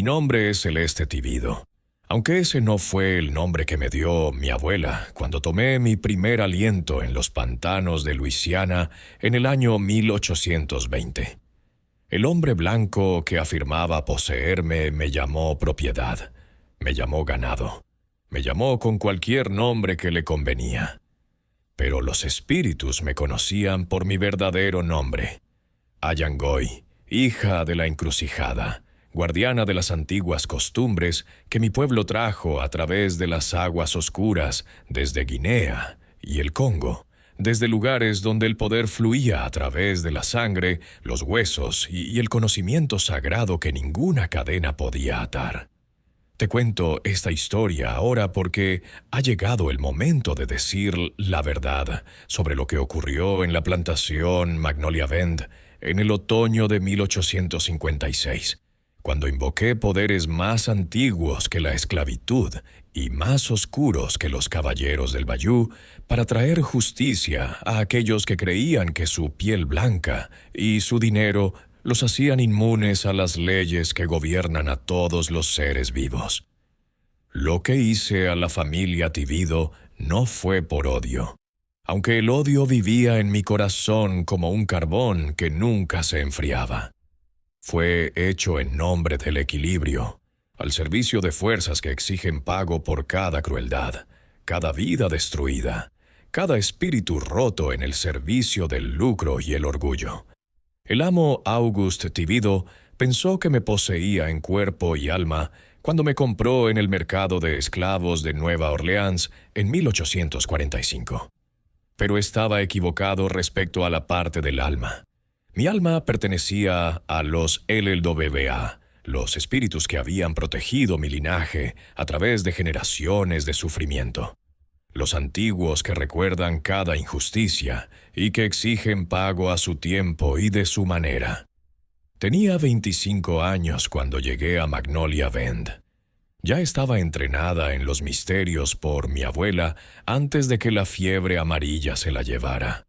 Mi nombre es Celeste Tibido, aunque ese no fue el nombre que me dio mi abuela cuando tomé mi primer aliento en los pantanos de Luisiana en el año 1820. El hombre blanco que afirmaba poseerme me llamó propiedad, me llamó ganado, me llamó con cualquier nombre que le convenía. Pero los espíritus me conocían por mi verdadero nombre, Ayangoy, hija de la encrucijada, guardiana de las antiguas costumbres que mi pueblo trajo a través de las aguas oscuras desde Guinea y el Congo, desde lugares donde el poder fluía a través de la sangre, los huesos y el conocimiento sagrado que ninguna cadena podía atar. Te cuento esta historia ahora porque ha llegado el momento de decir la verdad sobre lo que ocurrió en la plantación Magnolia Bend en el otoño de 1856, cuando invoqué poderes más antiguos que la esclavitud y más oscuros que los caballeros del Bayou para traer justicia a aquellos que creían que su piel blanca y su dinero los hacían inmunes a las leyes que gobiernan a todos los seres vivos. Lo que hice a la familia Tibido no fue por odio, aunque el odio vivía en mi corazón como un carbón que nunca se enfriaba. Fue hecho en nombre del equilibrio, al servicio de fuerzas que exigen pago por cada crueldad, cada vida destruida, cada espíritu roto en el servicio del lucro y el orgullo. El amo Auguste Tibido pensó que me poseía en cuerpo y alma cuando me compró en el mercado de esclavos de Nueva Orleans en 1845. Pero estaba equivocado respecto a la parte del alma. Mi alma pertenecía a los LWA, los espíritus que habían protegido mi linaje a través de generaciones de sufrimiento. Los antiguos que recuerdan cada injusticia y que exigen pago a su tiempo y de su manera. Tenía 25 años cuando llegué a Magnolia Bend. Ya estaba entrenada en los misterios por mi abuela antes de que la fiebre amarilla se la llevara.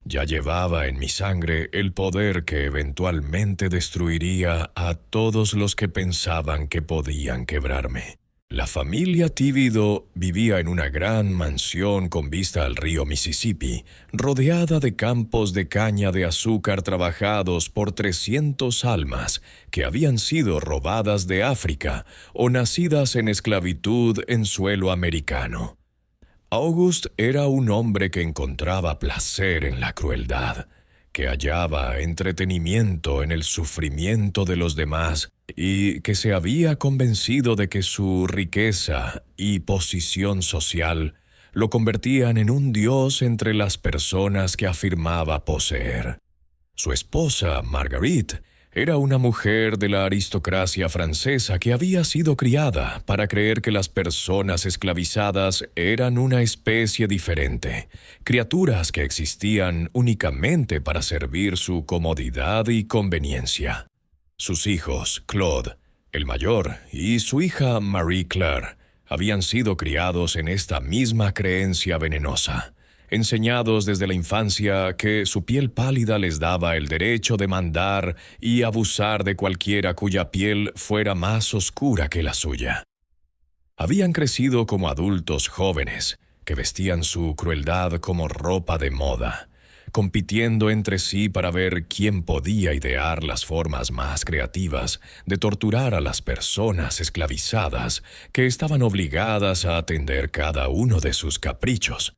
Ya llevaba en mi sangre el poder que eventualmente destruiría a todos los que pensaban que podían quebrarme. La familia Tibido vivía en una gran mansión con vista al río Mississippi, rodeada de campos de caña de azúcar trabajados por 300 almas que habían sido robadas de África o nacidas en esclavitud en suelo americano. Auguste era un hombre que encontraba placer en la crueldad, que hallaba entretenimiento en el sufrimiento de los demás y que se había convencido de que su riqueza y posición social lo convertían en un dios entre las personas que afirmaba poseer. Su esposa, Marguerite, era una mujer de la aristocracia francesa que había sido criada para creer que las personas esclavizadas eran una especie diferente, criaturas que existían únicamente para servir su comodidad y conveniencia. Sus hijos, Claude, el mayor, y su hija Marie-Claire, habían sido criados en esta misma creencia venenosa, enseñados desde la infancia que su piel pálida les daba el derecho de mandar y abusar de cualquiera cuya piel fuera más oscura que la suya. Habían crecido como adultos jóvenes, que vestían su crueldad como ropa de moda, compitiendo entre sí para ver quién podía idear las formas más creativas de torturar a las personas esclavizadas que estaban obligadas a atender cada uno de sus caprichos.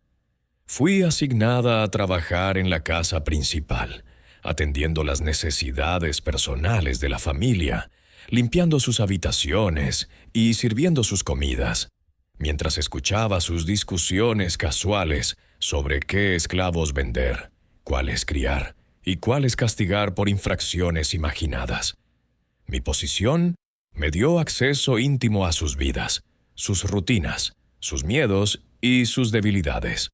Fui asignada a trabajar en la casa principal, atendiendo las necesidades personales de la familia, limpiando sus habitaciones y sirviendo sus comidas, mientras escuchaba sus discusiones casuales sobre qué esclavos vender, cuáles criar y cuáles castigar por infracciones imaginadas. Mi posición me dio acceso íntimo a sus vidas, sus rutinas, sus miedos y sus debilidades.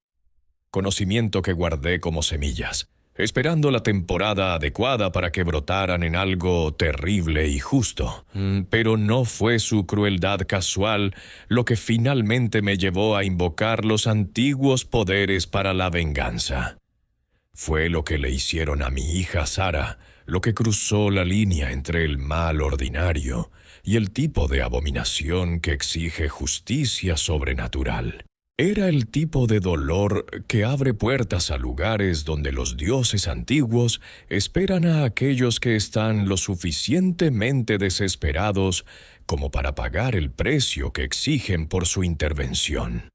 Conocimiento que guardé como semillas, esperando la temporada adecuada para que brotaran en algo terrible y justo. Pero no fue su crueldad casual lo que finalmente me llevó a invocar los antiguos poderes para la venganza. Fue lo que le hicieron a mi hija Sara, lo que cruzó la línea entre el mal ordinario, y el tipo de abominación que exige justicia sobrenatural. Era el tipo de dolor que abre puertas a lugares donde los dioses antiguos esperan a aquellos que están lo suficientemente desesperados como para pagar el precio que exigen por su intervención.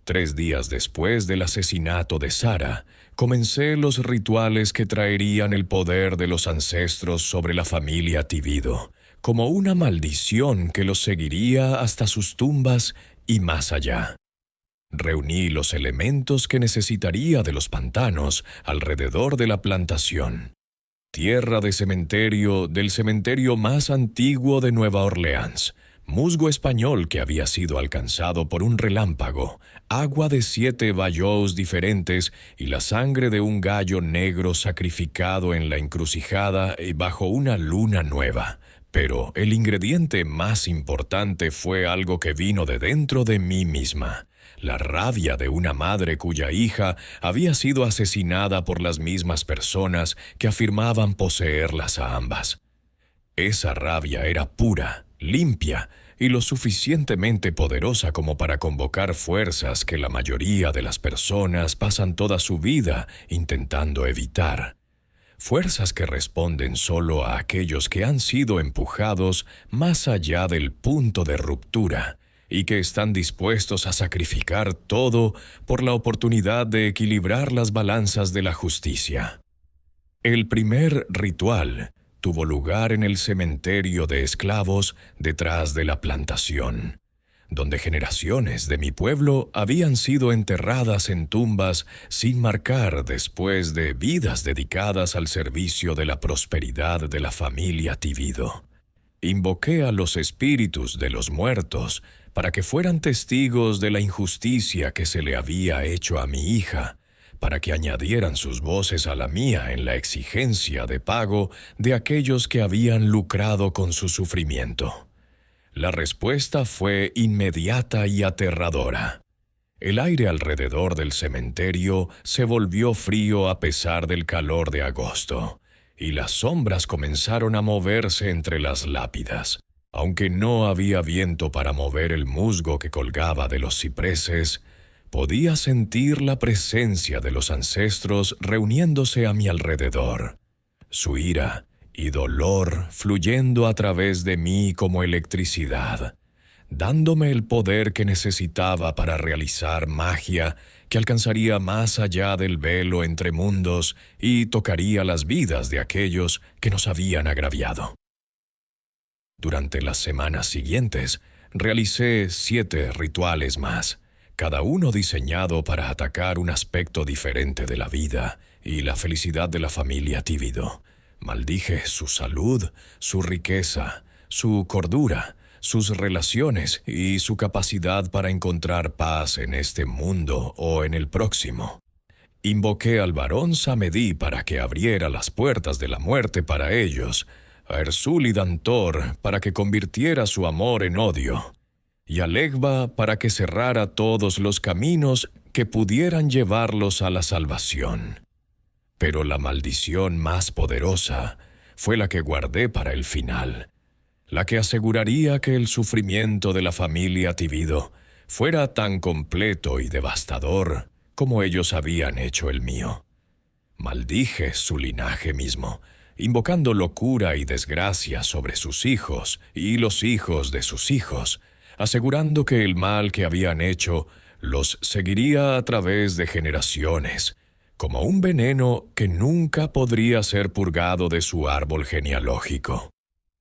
3 días después del asesinato de Sara, comencé los rituales que traerían el poder de los ancestros sobre la familia Tibido, como una maldición que los seguiría hasta sus tumbas y más allá. Reuní los elementos que necesitaría de los pantanos alrededor de la plantación. Tierra de cementerio del cementerio más antiguo de Nueva Orleans, musgo español que había sido alcanzado por un relámpago, agua de 7 bayous diferentes y la sangre de un gallo negro sacrificado en la encrucijada y bajo una luna nueva. Pero el ingrediente más importante fue algo que vino de dentro de mí misma. La rabia de una madre cuya hija había sido asesinada por las mismas personas que afirmaban poseerlas a ambas. Esa rabia era pura, limpia y lo suficientemente poderosa como para convocar fuerzas que la mayoría de las personas pasan toda su vida intentando evitar. Fuerzas que responden solo a aquellos que han sido empujados más allá del punto de ruptura y que están dispuestos a sacrificar todo por la oportunidad de equilibrar las balanzas de la justicia. El primer ritual tuvo lugar en el cementerio de esclavos detrás de la plantación, donde generaciones de mi pueblo habían sido enterradas en tumbas sin marcar después de vidas dedicadas al servicio de la prosperidad de la familia Tibido. Invoqué a los espíritus de los muertos para que fueran testigos de la injusticia que se le había hecho a mi hija, para que añadieran sus voces a la mía en la exigencia de pago de aquellos que habían lucrado con su sufrimiento. La respuesta fue inmediata y aterradora. El aire alrededor del cementerio se volvió frío a pesar del calor de agosto, y las sombras comenzaron a moverse entre las lápidas. Aunque no había viento para mover el musgo que colgaba de los cipreses, podía sentir la presencia de los ancestros reuniéndose a mi alrededor. Su ira y dolor fluyendo a través de mí como electricidad, dándome el poder que necesitaba para realizar magia que alcanzaría más allá del velo entre mundos y tocaría las vidas de aquellos que nos habían agraviado. Durante las semanas siguientes, realicé 7 rituales más, cada uno diseñado para atacar un aspecto diferente de la vida y la felicidad de la familia Tibido. Maldije su salud, su riqueza, su cordura, sus relaciones y su capacidad para encontrar paz en este mundo o en el próximo. Invoqué al varón Samedí para que abriera las puertas de la muerte para ellos, a Erzul y Dantor para que convirtiera su amor en odio, y a Legba para que cerrara todos los caminos que pudieran llevarlos a la salvación. Pero la maldición más poderosa fue la que guardé para el final, la que aseguraría que el sufrimiento de la familia Tibido fuera tan completo y devastador como ellos habían hecho el mío. Maldije su linaje mismo, invocando locura y desgracia sobre sus hijos y los hijos de sus hijos, asegurando que el mal que habían hecho los seguiría a través de generaciones, como un veneno que nunca podría ser purgado de su árbol genealógico.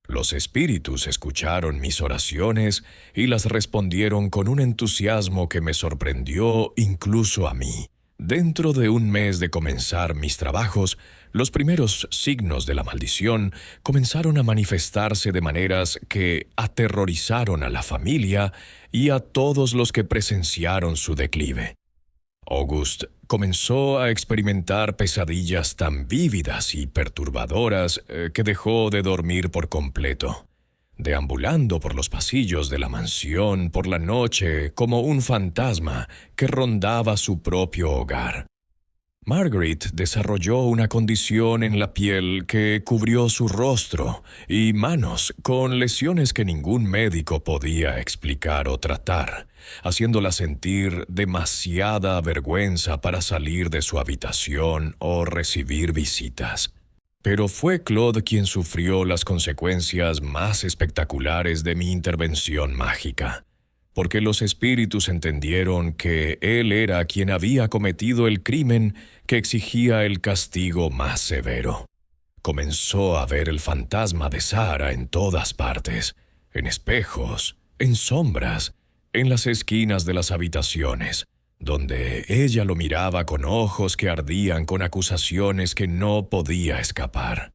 Los espíritus escucharon mis oraciones y las respondieron con un entusiasmo que me sorprendió incluso a mí. Dentro de un mes de comenzar mis trabajos, los primeros signos de la maldición comenzaron a manifestarse de maneras que aterrorizaron a la familia y a todos los que presenciaron su declive. August comenzó a experimentar pesadillas tan vívidas y perturbadoras que dejó de dormir por completo, deambulando por los pasillos de la mansión por la noche como un fantasma que rondaba su propio hogar. Margaret desarrolló una condición en la piel que cubrió su rostro y manos con lesiones que ningún médico podía explicar o tratar, haciéndola sentir demasiada vergüenza para salir de su habitación o recibir visitas. Pero fue Claude quien sufrió las consecuencias más espectaculares de mi intervención mágica, porque los espíritus entendieron que él era quien había cometido el crimen que exigía el castigo más severo. Comenzó a ver el fantasma de Sara en todas partes, en espejos, en sombras, en las esquinas de las habitaciones, donde ella lo miraba con ojos que ardían con acusaciones que no podía escapar.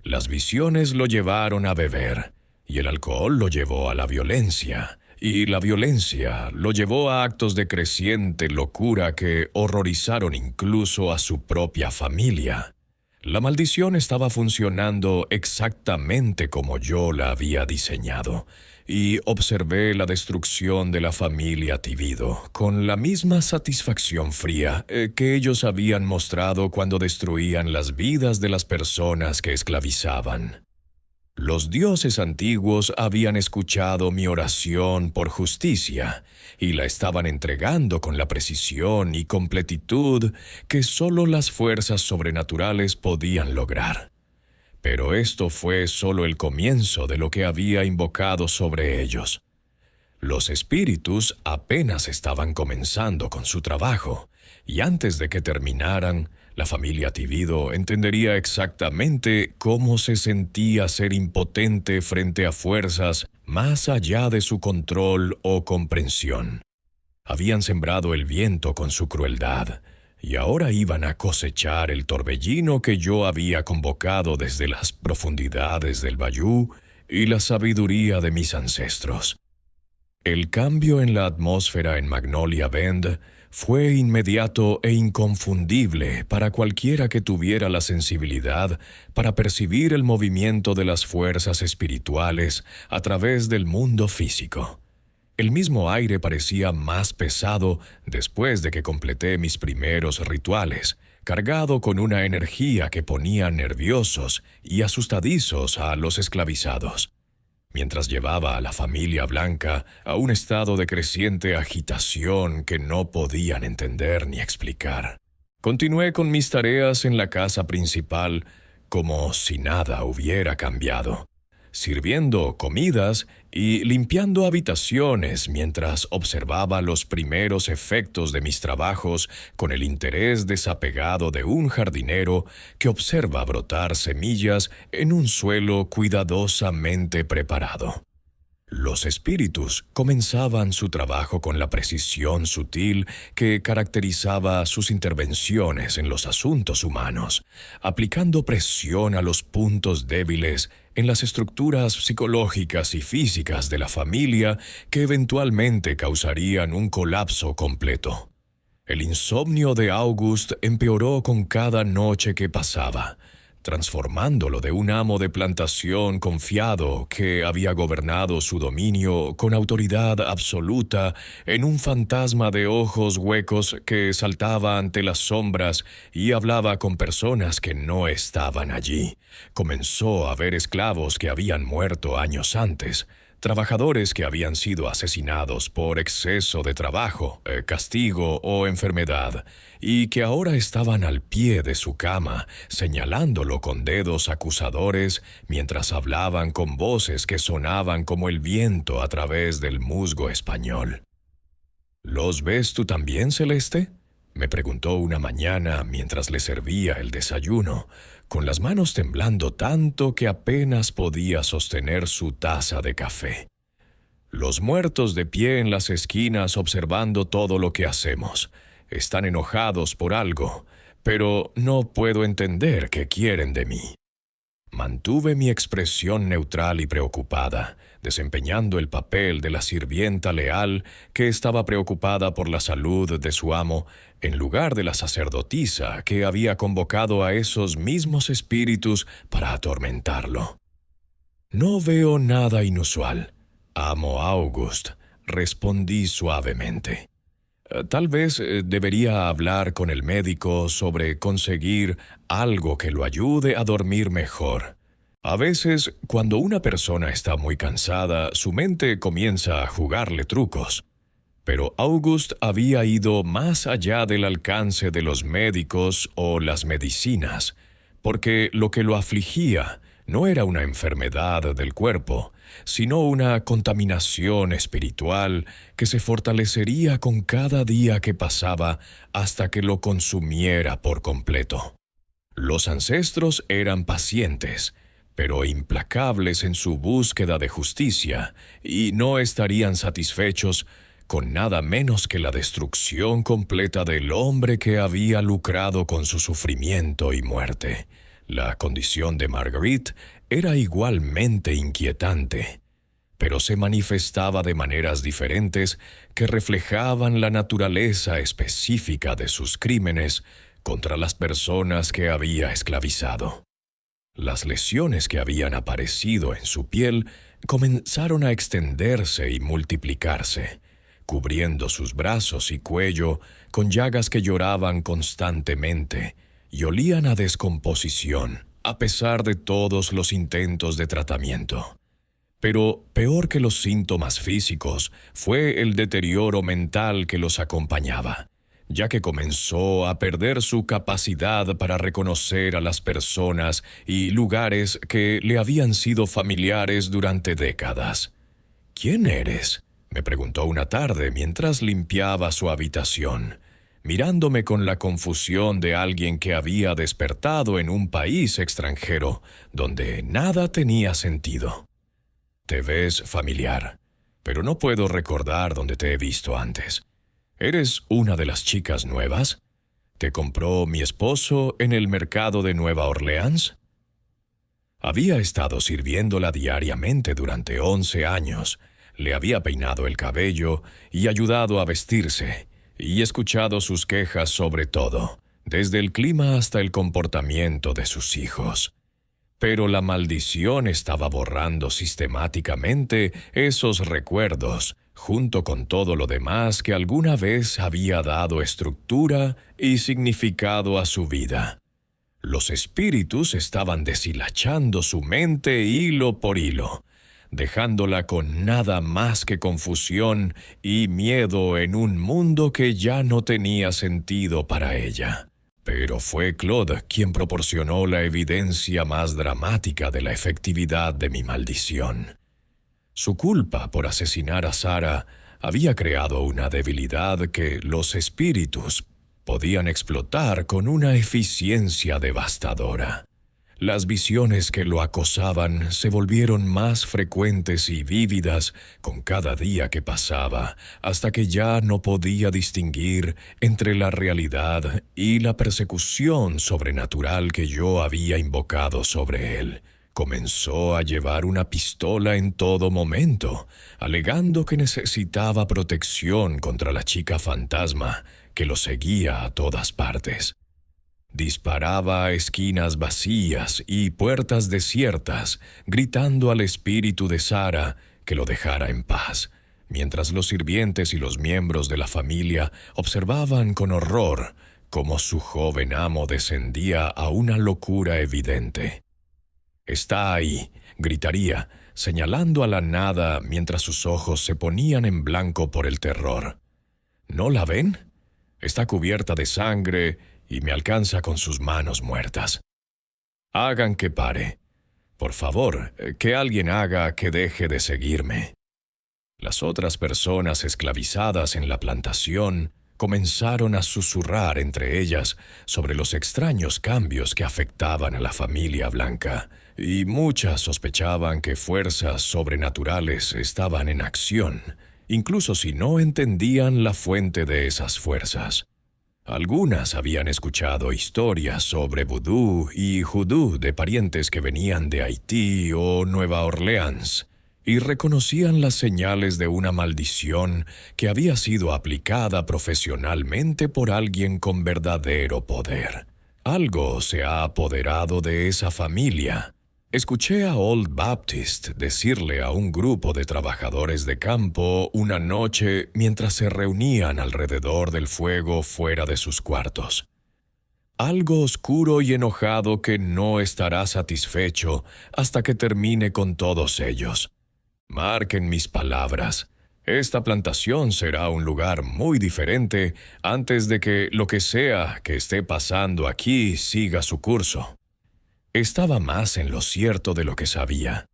Las visiones lo llevaron a beber, y el alcohol lo llevó a la violencia, y la violencia lo llevó a actos de creciente locura que horrorizaron incluso a su propia familia. La maldición estaba funcionando exactamente como yo la había diseñado, y observé la destrucción de la familia Tibido con la misma satisfacción fría que ellos habían mostrado cuando destruían las vidas de las personas que esclavizaban. Los dioses antiguos habían escuchado mi oración por justicia y la estaban entregando con la precisión y completitud que solo las fuerzas sobrenaturales podían lograr. Pero esto fue solo el comienzo de lo que había invocado sobre ellos. Los espíritus apenas estaban comenzando con su trabajo, y antes de que terminaran, la familia Tibido entendería exactamente cómo se sentía ser impotente frente a fuerzas más allá de su control o comprensión. Habían sembrado el viento con su crueldad, y ahora iban a cosechar el torbellino que yo había convocado desde las profundidades del bayú y la sabiduría de mis ancestros. El cambio en la atmósfera en Magnolia Bend fue inmediato e inconfundible para cualquiera que tuviera la sensibilidad para percibir el movimiento de las fuerzas espirituales a través del mundo físico. El mismo aire parecía más pesado después de que completé mis primeros rituales, cargado con una energía que ponía nerviosos y asustadizos a los esclavizados, mientras llevaba a la familia blanca a un estado de creciente agitación que no podían entender ni explicar. Continué con mis tareas en la casa principal como si nada hubiera cambiado, sirviendo comidas y limpiando habitaciones mientras observaba los primeros efectos de mis trabajos con el interés desapegado de un jardinero que observa brotar semillas en un suelo cuidadosamente preparado. Los espíritus comenzaban su trabajo con la precisión sutil que caracterizaba sus intervenciones en los asuntos humanos, aplicando presión a los puntos débiles en las estructuras psicológicas y físicas de la familia que eventualmente causarían un colapso completo. El insomnio de August empeoró con cada noche que pasaba, transformándolo de un amo de plantación confiado que había gobernado su dominio con autoridad absoluta en un fantasma de ojos huecos que saltaba ante las sombras y hablaba con personas que no estaban allí. Comenzó a ver esclavos que habían muerto años antes, trabajadores que habían sido asesinados por exceso de trabajo, castigo o enfermedad, y que ahora estaban al pie de su cama, señalándolo con dedos acusadores mientras hablaban con voces que sonaban como el viento a través del musgo español. ¿Los ves tú también, Celeste?, me preguntó una mañana mientras le servía el desayuno, con las manos temblando tanto que apenas podía sostener su taza de café. Los muertos de pie en las esquinas observando todo lo que hacemos. Están enojados por algo, pero no puedo entender qué quieren de mí. Mantuve mi expresión neutral y preocupada, desempeñando el papel de la sirvienta leal que estaba preocupada por la salud de su amo, en lugar de la sacerdotisa que había convocado a esos mismos espíritus para atormentarlo. «No veo nada inusual, amo August», respondí suavemente. Tal vez debería hablar con el médico sobre conseguir algo que lo ayude a dormir mejor. A veces, cuando una persona está muy cansada, su mente comienza a jugarle trucos. Pero August había ido más allá del alcance de los médicos o las medicinas, porque lo que lo afligía no era una enfermedad del cuerpo, sino una contaminación espiritual que se fortalecería con cada día que pasaba hasta que lo consumiera por completo. Los ancestros eran pacientes, pero implacables en su búsqueda de justicia, y no estarían satisfechos con nada menos que la destrucción completa del hombre que había lucrado con su sufrimiento y muerte. La condición de Marguerite era igualmente inquietante, pero se manifestaba de maneras diferentes que reflejaban la naturaleza específica de sus crímenes contra las personas que había esclavizado. Las lesiones que habían aparecido en su piel comenzaron a extenderse y multiplicarse, cubriendo sus brazos y cuello con llagas que lloraban constantemente y olían a descomposición, a pesar de todos los intentos de tratamiento. Pero peor que los síntomas físicos fue el deterioro mental que los acompañaba, ya que comenzó a perder su capacidad para reconocer a las personas y lugares que le habían sido familiares durante décadas. «¿Quién eres?», me preguntó una tarde mientras limpiaba su habitación, mirándome con la confusión de alguien que había despertado en un país extranjero, donde nada tenía sentido. «Te ves familiar, pero no puedo recordar dónde te he visto antes. ¿Eres una de las chicas nuevas? ¿Te compró mi esposo en el mercado de Nueva Orleans?» Había estado sirviéndola diariamente durante 11 años, le había peinado el cabello y ayudado a vestirse, y escuchado sus quejas sobre todo, desde el clima hasta el comportamiento de sus hijos. Pero la maldición estaba borrando sistemáticamente esos recuerdos, junto con todo lo demás que alguna vez había dado estructura y significado a su vida. Los espíritus estaban deshilachando su mente hilo por hilo, dejándola con nada más que confusión y miedo en un mundo que ya no tenía sentido para ella. Pero fue Claude quien proporcionó la evidencia más dramática de la efectividad de mi maldición. Su culpa por asesinar a Sarah había creado una debilidad que los espíritus podían explotar con una eficiencia devastadora. Las visiones que lo acosaban se volvieron más frecuentes y vívidas con cada día que pasaba, hasta que ya no podía distinguir entre la realidad y la persecución sobrenatural que yo había invocado sobre él. Comenzó a llevar una pistola en todo momento, alegando que necesitaba protección contra la chica fantasma que lo seguía a todas partes. Disparaba a esquinas vacías y puertas desiertas, gritando al espíritu de Sarah que lo dejara en paz, mientras los sirvientes y los miembros de la familia observaban con horror cómo su joven amo descendía a una locura evidente. «Está ahí», gritaría, señalando a la nada mientras sus ojos se ponían en blanco por el terror. «¿No la ven? Está cubierta de sangre y me alcanza con sus manos muertas. Hagan que pare. Por favor, que alguien haga que deje de seguirme». Las otras personas esclavizadas en la plantación comenzaron a susurrar entre ellas sobre los extraños cambios que afectaban a la familia blanca, y muchas sospechaban que fuerzas sobrenaturales estaban en acción, incluso si no entendían la fuente de esas fuerzas. Algunas habían escuchado historias sobre vudú y judú de parientes que venían de Haití o Nueva Orleans, y reconocían las señales de una maldición que había sido aplicada profesionalmente por alguien con verdadero poder. Algo se ha apoderado de esa familia. Escuché a Old Baptist decirle a un grupo de trabajadores de campo una noche mientras se reunían alrededor del fuego fuera de sus cuartos: algo oscuro y enojado que no estará satisfecho hasta que termine con todos ellos. Marquen mis palabras. Esta plantación será un lugar muy diferente antes de que lo que sea que esté pasando aquí siga su curso. Estaba más en lo cierto de lo que sabía,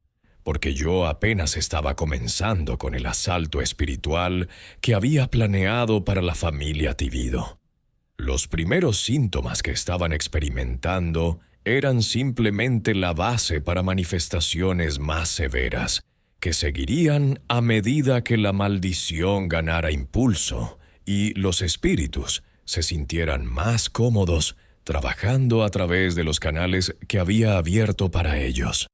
porque yo apenas estaba comenzando con el asalto espiritual que había planeado para la familia Tibido. Los primeros síntomas que estaban experimentando eran simplemente la base para manifestaciones más severas, que seguirían a medida que la maldición ganara impulso y los espíritus se sintieran más cómodos trabajando a través de los canales que había abierto para ellos.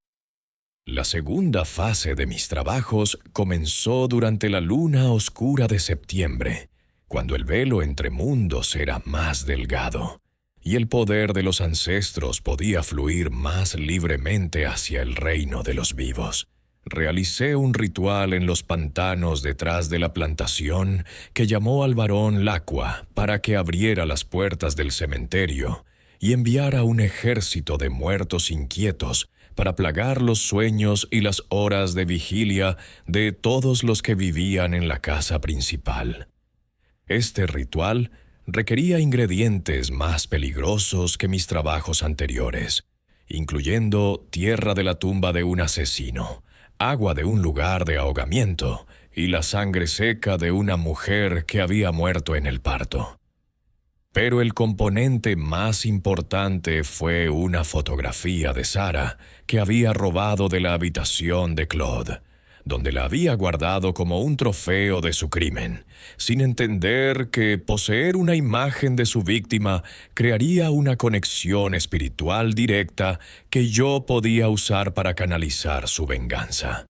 La segunda fase de mis trabajos comenzó durante la luna oscura de septiembre, cuando el velo entre mundos era más delgado y el poder de los ancestros podía fluir más libremente hacia el reino de los vivos. Realicé un ritual en los pantanos detrás de la plantación que llamó al varón Lacua para que abriera las puertas del cementerio y enviara un ejército de muertos inquietos para plagar los sueños y las horas de vigilia de todos los que vivían en la casa principal. Este ritual requería ingredientes más peligrosos que mis trabajos anteriores, incluyendo tierra de la tumba de un asesino, agua de un lugar de ahogamiento y la sangre seca de una mujer que había muerto en el parto. Pero el componente más importante fue una fotografía de Sarah que había robado de la habitación de Claude, donde la había guardado como un trofeo de su crimen, sin entender que poseer una imagen de su víctima crearía una conexión espiritual directa que yo podía usar para canalizar su venganza.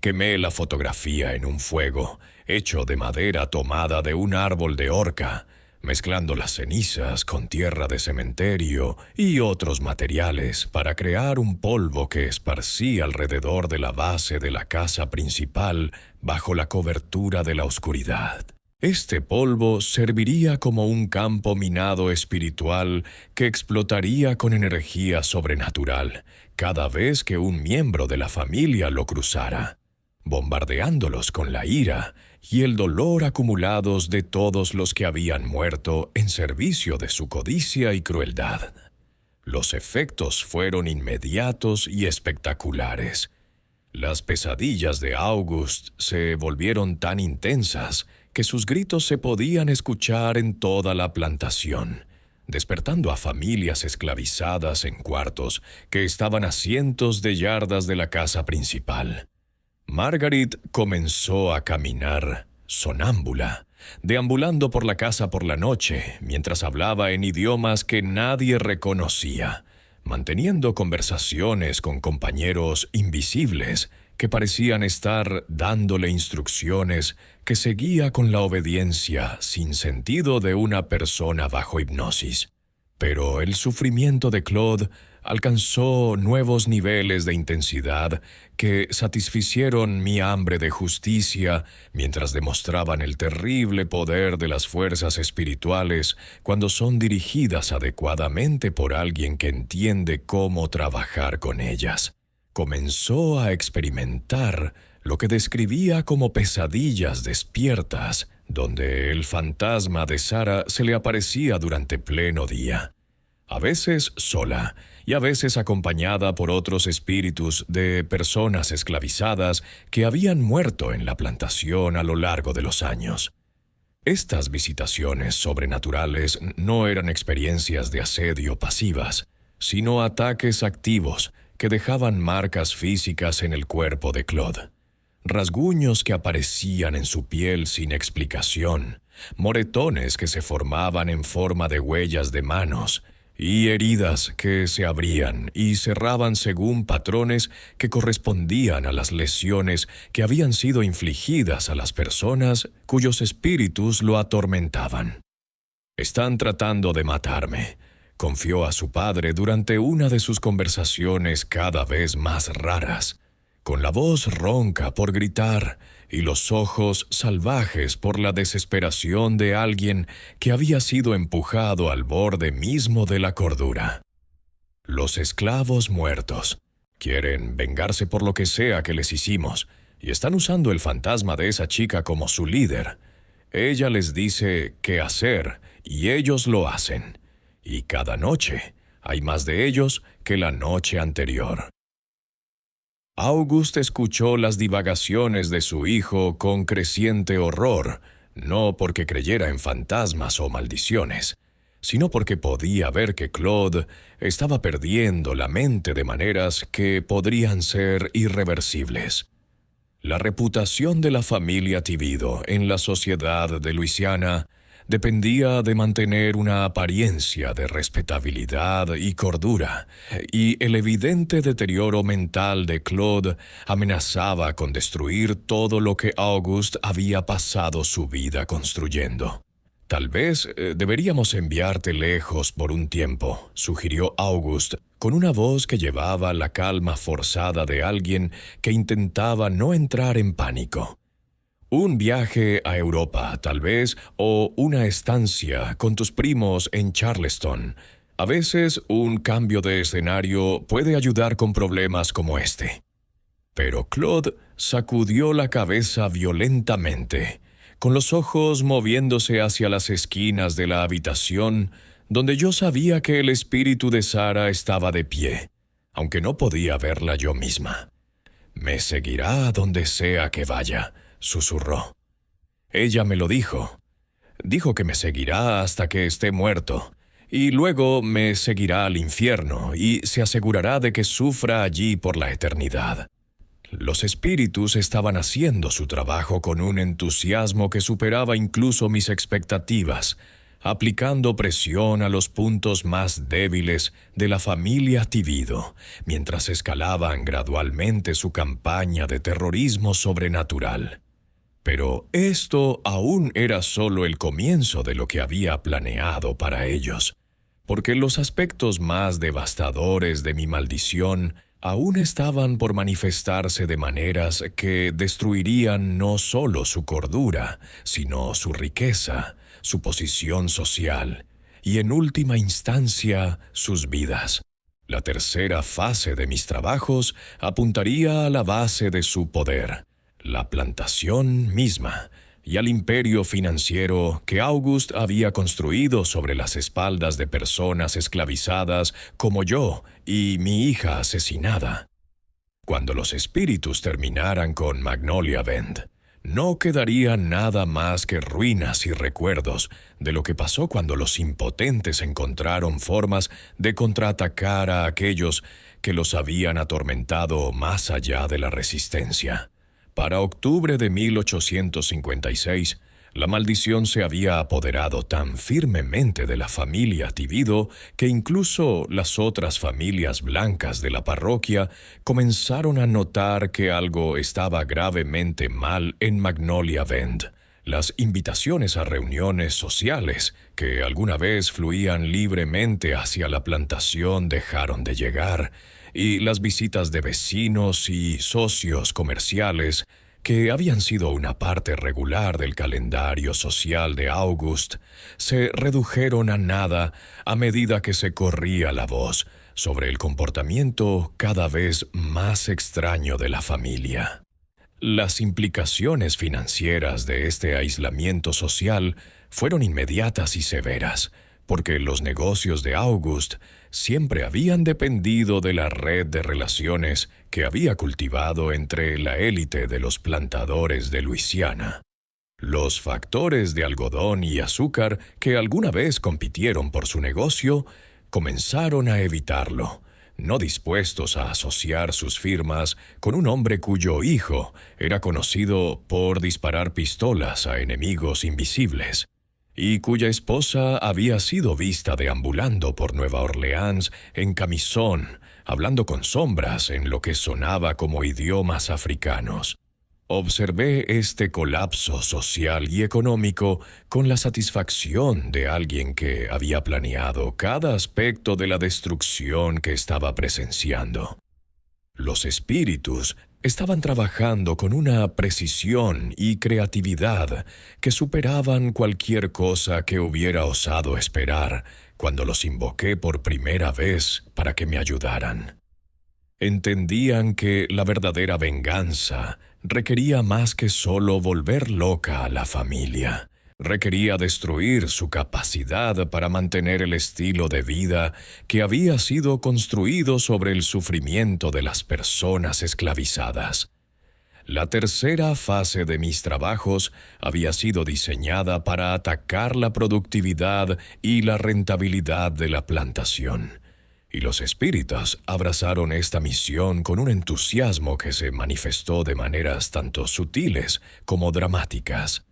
Quemé la fotografía en un fuego, hecho de madera tomada de un árbol de orca, mezclando las cenizas con tierra de cementerio y otros materiales para crear un polvo que esparcí alrededor de la base de la casa principal bajo la cobertura de la oscuridad. Este polvo serviría como un campo minado espiritual que explotaría con energía sobrenatural cada vez que un miembro de la familia lo cruzara, bombardeándolos con la ira y el dolor acumulados de todos los que habían muerto en servicio de su codicia y crueldad. Los efectos fueron inmediatos y espectaculares. Las pesadillas de August se volvieron tan intensas que sus gritos se podían escuchar en toda la plantación, despertando a familias esclavizadas en cuartos que estaban a cientos de yardas de la casa principal. Margaret comenzó a caminar, sonámbula, deambulando por la casa por la noche, mientras hablaba en idiomas que nadie reconocía, manteniendo conversaciones con compañeros invisibles que parecían estar dándole instrucciones que seguía con la obediencia sin sentido de una persona bajo hipnosis. Pero el sufrimiento de Claude alcanzó nuevos niveles de intensidad que satisficieron mi hambre de justicia mientras demostraban el terrible poder de las fuerzas espirituales cuando son dirigidas adecuadamente por alguien que entiende cómo trabajar con ellas. Comenzó a experimentar lo que describía como pesadillas despiertas, donde el fantasma de Sarah se le aparecía durante pleno día, a veces sola y a veces acompañada por otros espíritus de personas esclavizadas que habían muerto en la plantación a lo largo de los años. Estas visitaciones sobrenaturales no eran experiencias de asedio pasivas, sino ataques activos que dejaban marcas físicas en el cuerpo de Claude. Rasguños que aparecían en su piel sin explicación, moretones que se formaban en forma de huellas de manos, y heridas que se abrían y cerraban según patrones que correspondían a las lesiones que habían sido infligidas a las personas cuyos espíritus lo atormentaban. «Están tratando de matarme», confió a su padre durante una de sus conversaciones cada vez más raras, con la voz ronca por gritar y los ojos salvajes por la desesperación de alguien que había sido empujado al borde mismo de la cordura. Los esclavos muertos quieren vengarse por lo que sea que les hicimos y están usando el fantasma de esa chica como su líder. Ella les dice qué hacer y ellos lo hacen. Y cada noche hay más de ellos que la noche anterior. August escuchó las divagaciones de su hijo con creciente horror, no porque creyera en fantasmas o maldiciones, sino porque podía ver que Claude estaba perdiendo la mente de maneras que podrían ser irreversibles. La reputación de la familia Tibido en la sociedad de Luisiana dependía de mantener una apariencia de respetabilidad y cordura, y el evidente deterioro mental de Claude amenazaba con destruir todo lo que August había pasado su vida construyendo. «Tal vez deberíamos enviarte lejos por un tiempo», sugirió August, con una voz que llevaba la calma forzada de alguien que intentaba no entrar en pánico. «Un viaje a Europa, tal vez, o una estancia con tus primos en Charleston. A veces un cambio de escenario puede ayudar con problemas como este». Pero Claude sacudió la cabeza violentamente, con los ojos moviéndose hacia las esquinas de la habitación, donde yo sabía que el espíritu de Sara estaba de pie, aunque no podía verla yo misma. «Me seguirá a donde sea que vaya», susurró. Ella me lo dijo. Dijo que me seguirá hasta que esté muerto, y luego me seguirá al infierno y se asegurará de que sufra allí por la eternidad. Los espíritus estaban haciendo su trabajo con un entusiasmo que superaba incluso mis expectativas, aplicando presión a los puntos más débiles de la familia Tibido, mientras escalaban gradualmente su campaña de terrorismo sobrenatural. Pero esto aún era solo el comienzo de lo que había planeado para ellos, porque los aspectos más devastadores de mi maldición aún estaban por manifestarse de maneras que destruirían no solo su cordura, sino su riqueza, su posición social y, en última instancia, sus vidas. La tercera fase de mis trabajos apuntaría a la base de su poder, la plantación misma, y al imperio financiero que August había construido sobre las espaldas de personas esclavizadas como yo y mi hija asesinada. Cuando los espíritus terminaran con Magnolia Bend, no quedaría nada más que ruinas y recuerdos de lo que pasó cuando los impotentes encontraron formas de contraatacar a aquellos que los habían atormentado más allá de la resistencia. Para octubre de 1856, la maldición se había apoderado tan firmemente de la familia Tibido que incluso las otras familias blancas de la parroquia comenzaron a notar que algo estaba gravemente mal en Magnolia Bend. Las invitaciones a reuniones sociales, que alguna vez fluían libremente hacia la plantación, dejaron de llegar, y las visitas de vecinos y socios comerciales, que habían sido una parte regular del calendario social de August, se redujeron a nada a medida que se corría la voz sobre el comportamiento cada vez más extraño de la familia. Las implicaciones financieras de este aislamiento social fueron inmediatas y severas, porque los negocios de August siempre habían dependido de la red de relaciones que había cultivado entre la élite de los plantadores de Luisiana. Los factores de algodón y azúcar que alguna vez compitieron por su negocio comenzaron a evitarlo, no dispuestos a asociar sus firmas con un hombre cuyo hijo era conocido por disparar pistolas a enemigos invisibles, y cuya esposa había sido vista deambulando por Nueva Orleans en camisón, hablando con sombras en lo que sonaba como idiomas africanos. Observé este colapso social y económico con la satisfacción de alguien que había planeado cada aspecto de la destrucción que estaba presenciando. Los espíritus estaban trabajando con una precisión y creatividad que superaban cualquier cosa que hubiera osado esperar cuando los invoqué por primera vez para que me ayudaran. Entendían que la verdadera venganza requería más que solo volver loca a la familia. Requería destruir su capacidad para mantener el estilo de vida que había sido construido sobre el sufrimiento de las personas esclavizadas. La tercera fase de mis trabajos había sido diseñada para atacar la productividad y la rentabilidad de la plantación. Y los espíritas abrazaron esta misión con un entusiasmo que se manifestó de maneras tanto sutiles como dramáticas.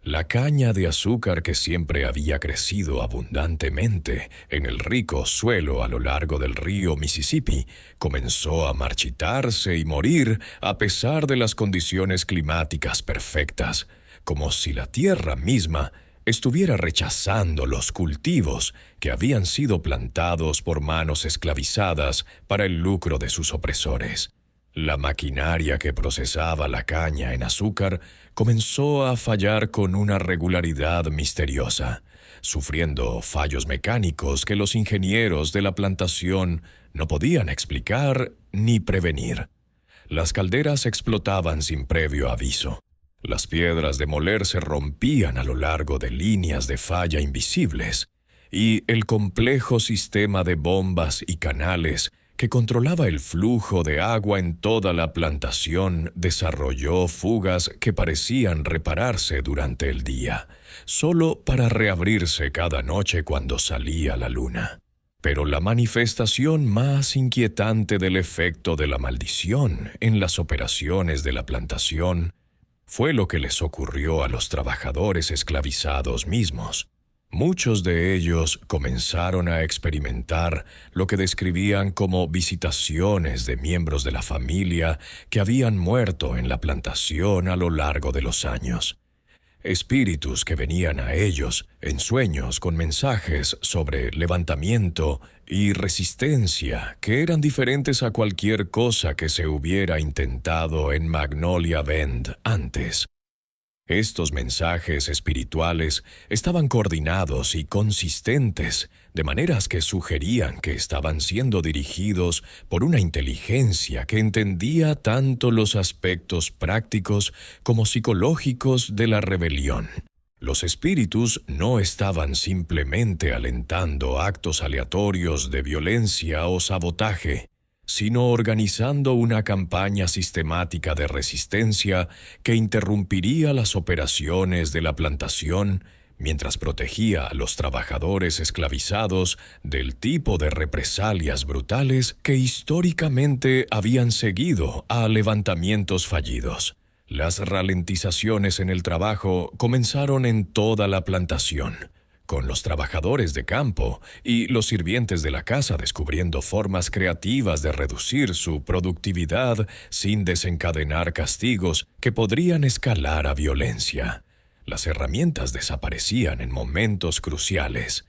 La caña de azúcar que siempre había crecido abundantemente en el rico suelo a lo largo del río Mississippi comenzó a marchitarse y morir a pesar de las condiciones climáticas perfectas, como si la tierra misma estuviera rechazando los cultivos que habían sido plantados por manos esclavizadas para el lucro de sus opresores. La maquinaria que procesaba la caña en azúcar comenzó a fallar con una regularidad misteriosa, sufriendo fallos mecánicos que los ingenieros de la plantación no podían explicar ni prevenir. Las calderas explotaban sin previo aviso. Las piedras de moler se rompían a lo largo de líneas de falla invisibles, y el complejo sistema de bombas y canales que controlaba el flujo de agua en toda la plantación desarrolló fugas que parecían repararse durante el día, solo para reabrirse cada noche cuando salía la luna. Pero la manifestación más inquietante del efecto de la maldición en las operaciones de la plantación fue lo que les ocurrió a los trabajadores esclavizados mismos. Muchos de ellos comenzaron a experimentar lo que describían como visitaciones de miembros de la familia que habían muerto en la plantación a lo largo de los años. Espíritus que venían a ellos en sueños con mensajes sobre levantamiento y resistencia que eran diferentes a cualquier cosa que se hubiera intentado en Magnolia Bend antes. Estos mensajes espirituales estaban coordinados y consistentes, de maneras que sugerían que estaban siendo dirigidos por una inteligencia que entendía tanto los aspectos prácticos como psicológicos de la rebelión. Los espíritus no estaban simplemente alentando actos aleatorios de violencia o sabotaje, sino organizando una campaña sistemática de resistencia que interrumpiría las operaciones de la plantación mientras protegía a los trabajadores esclavizados del tipo de represalias brutales que históricamente habían seguido a levantamientos fallidos. Las ralentizaciones en el trabajo comenzaron en toda la plantación, con los trabajadores de campo y los sirvientes de la casa descubriendo formas creativas de reducir su productividad sin desencadenar castigos que podrían escalar a violencia. Las herramientas desaparecían en momentos cruciales.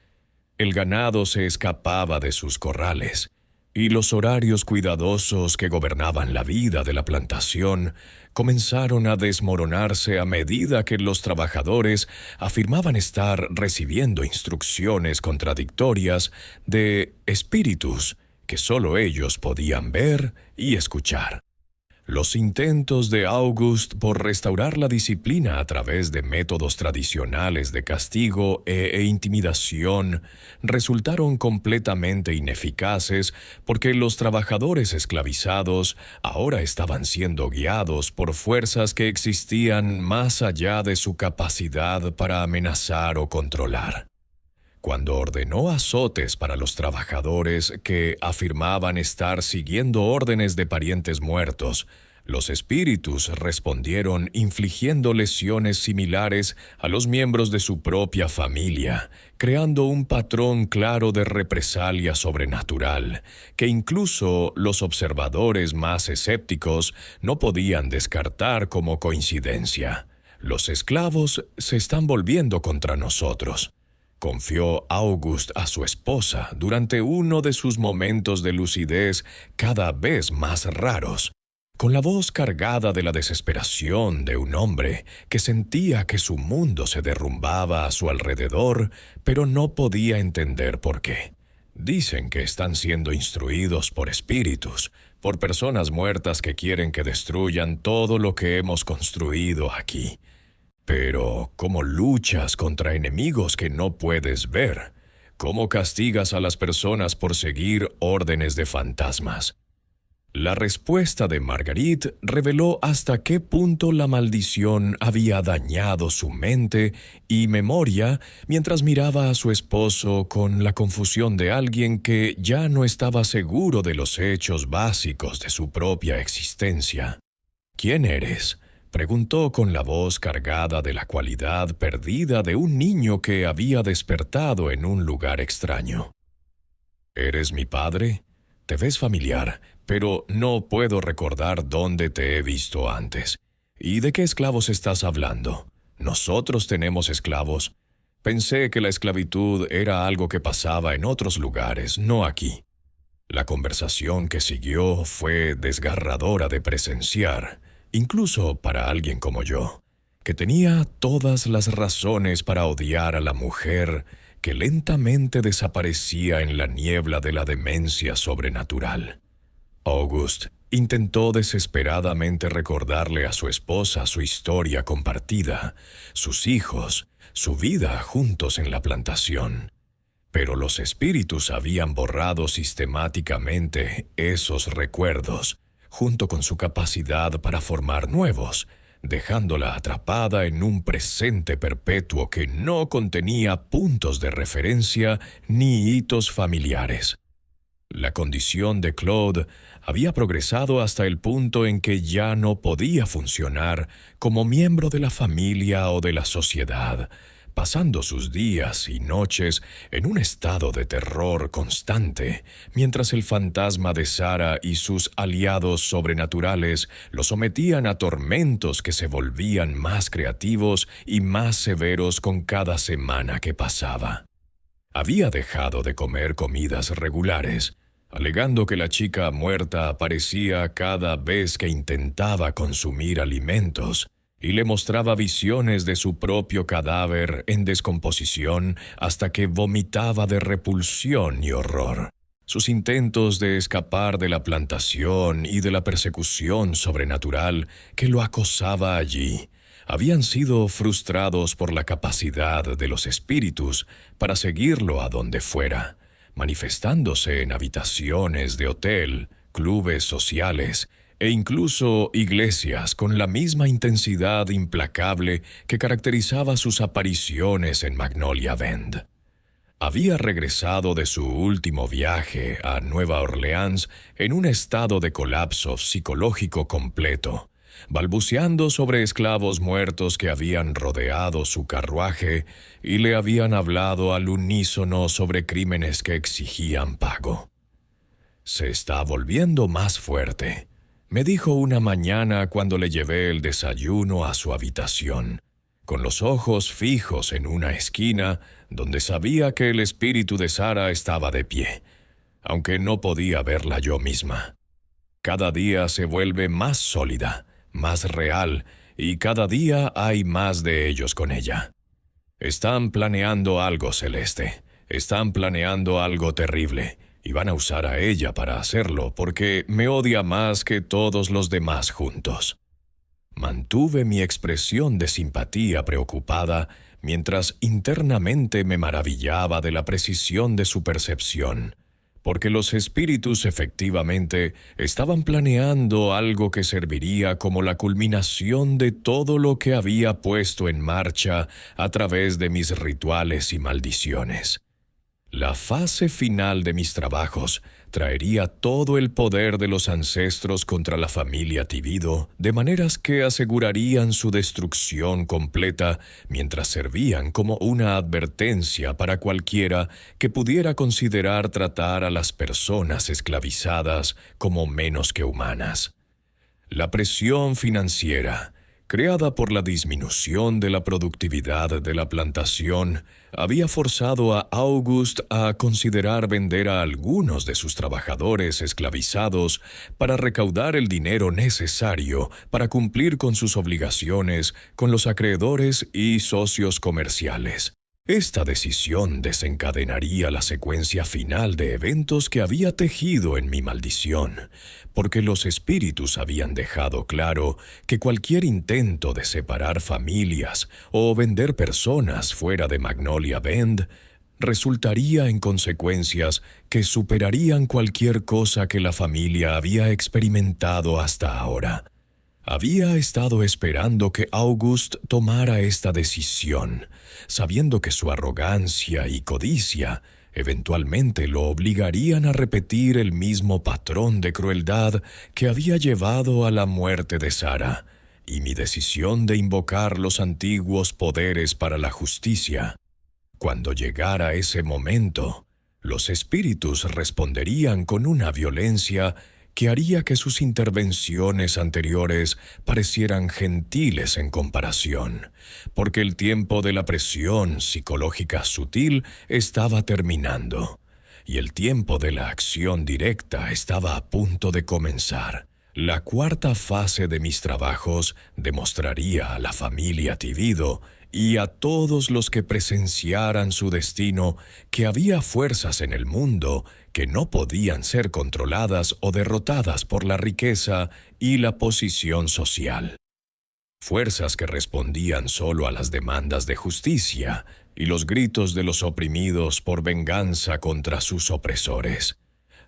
El ganado se escapaba de sus corrales, y los horarios cuidadosos que gobernaban la vida de la plantación comenzaron a desmoronarse a medida que los trabajadores afirmaban estar recibiendo instrucciones contradictorias de espíritus que solo ellos podían ver y escuchar. Los intentos de August por restaurar la disciplina a través de métodos tradicionales de castigo e intimidación resultaron completamente ineficaces porque los trabajadores esclavizados ahora estaban siendo guiados por fuerzas que existían más allá de su capacidad para amenazar o controlar. Cuando ordenó azotes para los trabajadores que afirmaban estar siguiendo órdenes de parientes muertos, Los espíritus respondieron infligiendo lesiones similares a los miembros de su propia familia, creando un patrón claro de represalia sobrenatural, que incluso los observadores más escépticos no podían descartar como coincidencia. Los esclavos se están volviendo contra nosotros, confió August a su esposa durante uno de sus momentos de lucidez cada vez más raros, con la voz cargada de la desesperación de un hombre que sentía que su mundo se derrumbaba a su alrededor, pero no podía entender por qué. Dicen que están siendo instruidos por espíritus, por personas muertas que quieren que destruyan todo lo que hemos construido aquí. Pero, ¿cómo luchas contra enemigos que no puedes ver? ¿Cómo castigas a las personas por seguir órdenes de fantasmas? La respuesta de Marguerite reveló hasta qué punto la maldición había dañado su mente y memoria mientras miraba a su esposo con la confusión de alguien que ya no estaba seguro de los hechos básicos de su propia existencia. ¿Quién eres?, preguntó con la voz cargada de la cualidad perdida de un niño que había despertado en un lugar extraño. ¿Eres mi padre? Te ves familiar, pero no puedo recordar dónde te he visto antes. ¿Y de qué esclavos estás hablando? Nosotros tenemos esclavos. Pensé que la esclavitud era algo que pasaba en otros lugares, no aquí. La conversación que siguió fue desgarradora de presenciar, incluso para alguien como yo, que tenía todas las razones para odiar a la mujer que lentamente desaparecía en la niebla de la demencia sobrenatural. August intentó desesperadamente recordarle a su esposa su historia compartida, sus hijos, su vida juntos en la plantación. Pero los espíritus habían borrado sistemáticamente esos recuerdos, junto con su capacidad para formar nuevos, dejándola atrapada en un presente perpetuo que no contenía puntos de referencia ni hitos familiares. La condición de Claude había progresado hasta el punto en que ya no podía funcionar como miembro de la familia o de la sociedad, pasando sus días y noches en un estado de terror constante, mientras el fantasma de Sarah y sus aliados sobrenaturales lo sometían a tormentos que se volvían más creativos y más severos con cada semana que pasaba. Había dejado de comer comidas regulares, alegando que la chica muerta aparecía cada vez que intentaba consumir alimentos, y le mostraba visiones de su propio cadáver en descomposición hasta que vomitaba de repulsión y horror. Sus intentos de escapar de la plantación y de la persecución sobrenatural que lo acosaba allí habían sido frustrados por la capacidad de los espíritus para seguirlo a donde fuera, manifestándose en habitaciones de hotel, clubes sociales e incluso iglesias con la misma intensidad implacable que caracterizaba sus apariciones en Magnolia Bend. Había regresado de su último viaje a Nueva Orleans en un estado de colapso psicológico completo, balbuceando sobre esclavos muertos que habían rodeado su carruaje y le habían hablado al unísono sobre crímenes que exigían pago. «Se está volviendo más fuerte», me dijo una mañana cuando le llevé el desayuno a su habitación, con los ojos fijos en una esquina donde sabía que el espíritu de Sarah estaba de pie, aunque no podía verla yo misma. Cada día se vuelve más sólida, más real, y cada día hay más de ellos con ella. Están planeando algo celeste, están planeando algo terrible, y van a usar a ella para hacerlo porque me odia más que todos los demás juntos. Mantuve mi expresión de simpatía preocupada mientras internamente me maravillaba de la precisión de su percepción, porque los espíritus efectivamente estaban planeando algo que serviría como la culminación de todo lo que había puesto en marcha a través de mis rituales y maldiciones. La fase final de mis trabajos traería todo el poder de los ancestros contra la familia Tibido, de maneras que asegurarían su destrucción completa mientras servían como una advertencia para cualquiera que pudiera considerar tratar a las personas esclavizadas como menos que humanas. La presión financiera, creada por la disminución de la productividad de la plantación, había forzado a Auguste a considerar vender a algunos de sus trabajadores esclavizados para recaudar el dinero necesario para cumplir con sus obligaciones con los acreedores y socios comerciales. Esta decisión desencadenaría la secuencia final de eventos que había tejido en mi maldición, porque los espíritus habían dejado claro que cualquier intento de separar familias o vender personas fuera de Magnolia Bend resultaría en consecuencias que superarían cualquier cosa que la familia había experimentado hasta ahora. Había estado esperando que Auguste tomara esta decisión, sabiendo que su arrogancia y codicia eventualmente lo obligarían a repetir el mismo patrón de crueldad que había llevado a la muerte de Sarah, y mi decisión de invocar los antiguos poderes para la justicia. Cuando llegara ese momento, los espíritus responderían con una violencia que haría que sus intervenciones anteriores parecieran gentiles en comparación, porque el tiempo de la presión psicológica sutil estaba terminando, y el tiempo de la acción directa estaba a punto de comenzar. La cuarta fase de mis trabajos demostraría a la familia Tibido y a todos los que presenciaran su destino que había fuerzas en el mundo que no podían ser controladas o derrotadas por la riqueza y la posición social. Fuerzas que respondían solo a las demandas de justicia y los gritos de los oprimidos por venganza contra sus opresores.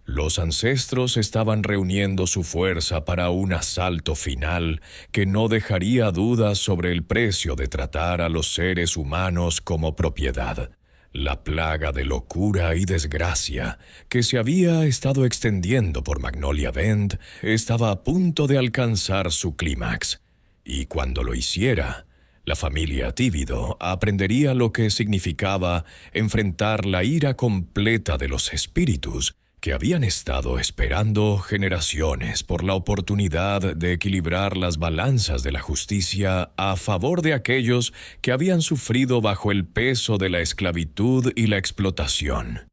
Los ancestros estaban reuniendo su fuerza para un asalto final que no dejaría dudas sobre el precio de tratar a los seres humanos como propiedad. La plaga de locura y desgracia que se había estado extendiendo por Magnolia Bend estaba a punto de alcanzar su clímax, y cuando lo hiciera, la familia Tibido aprendería lo que significaba enfrentar la ira completa de los espíritus que habían estado esperando generaciones por la oportunidad de equilibrar las balanzas de la justicia a favor de aquellos que habían sufrido bajo el peso de la esclavitud y la explotación.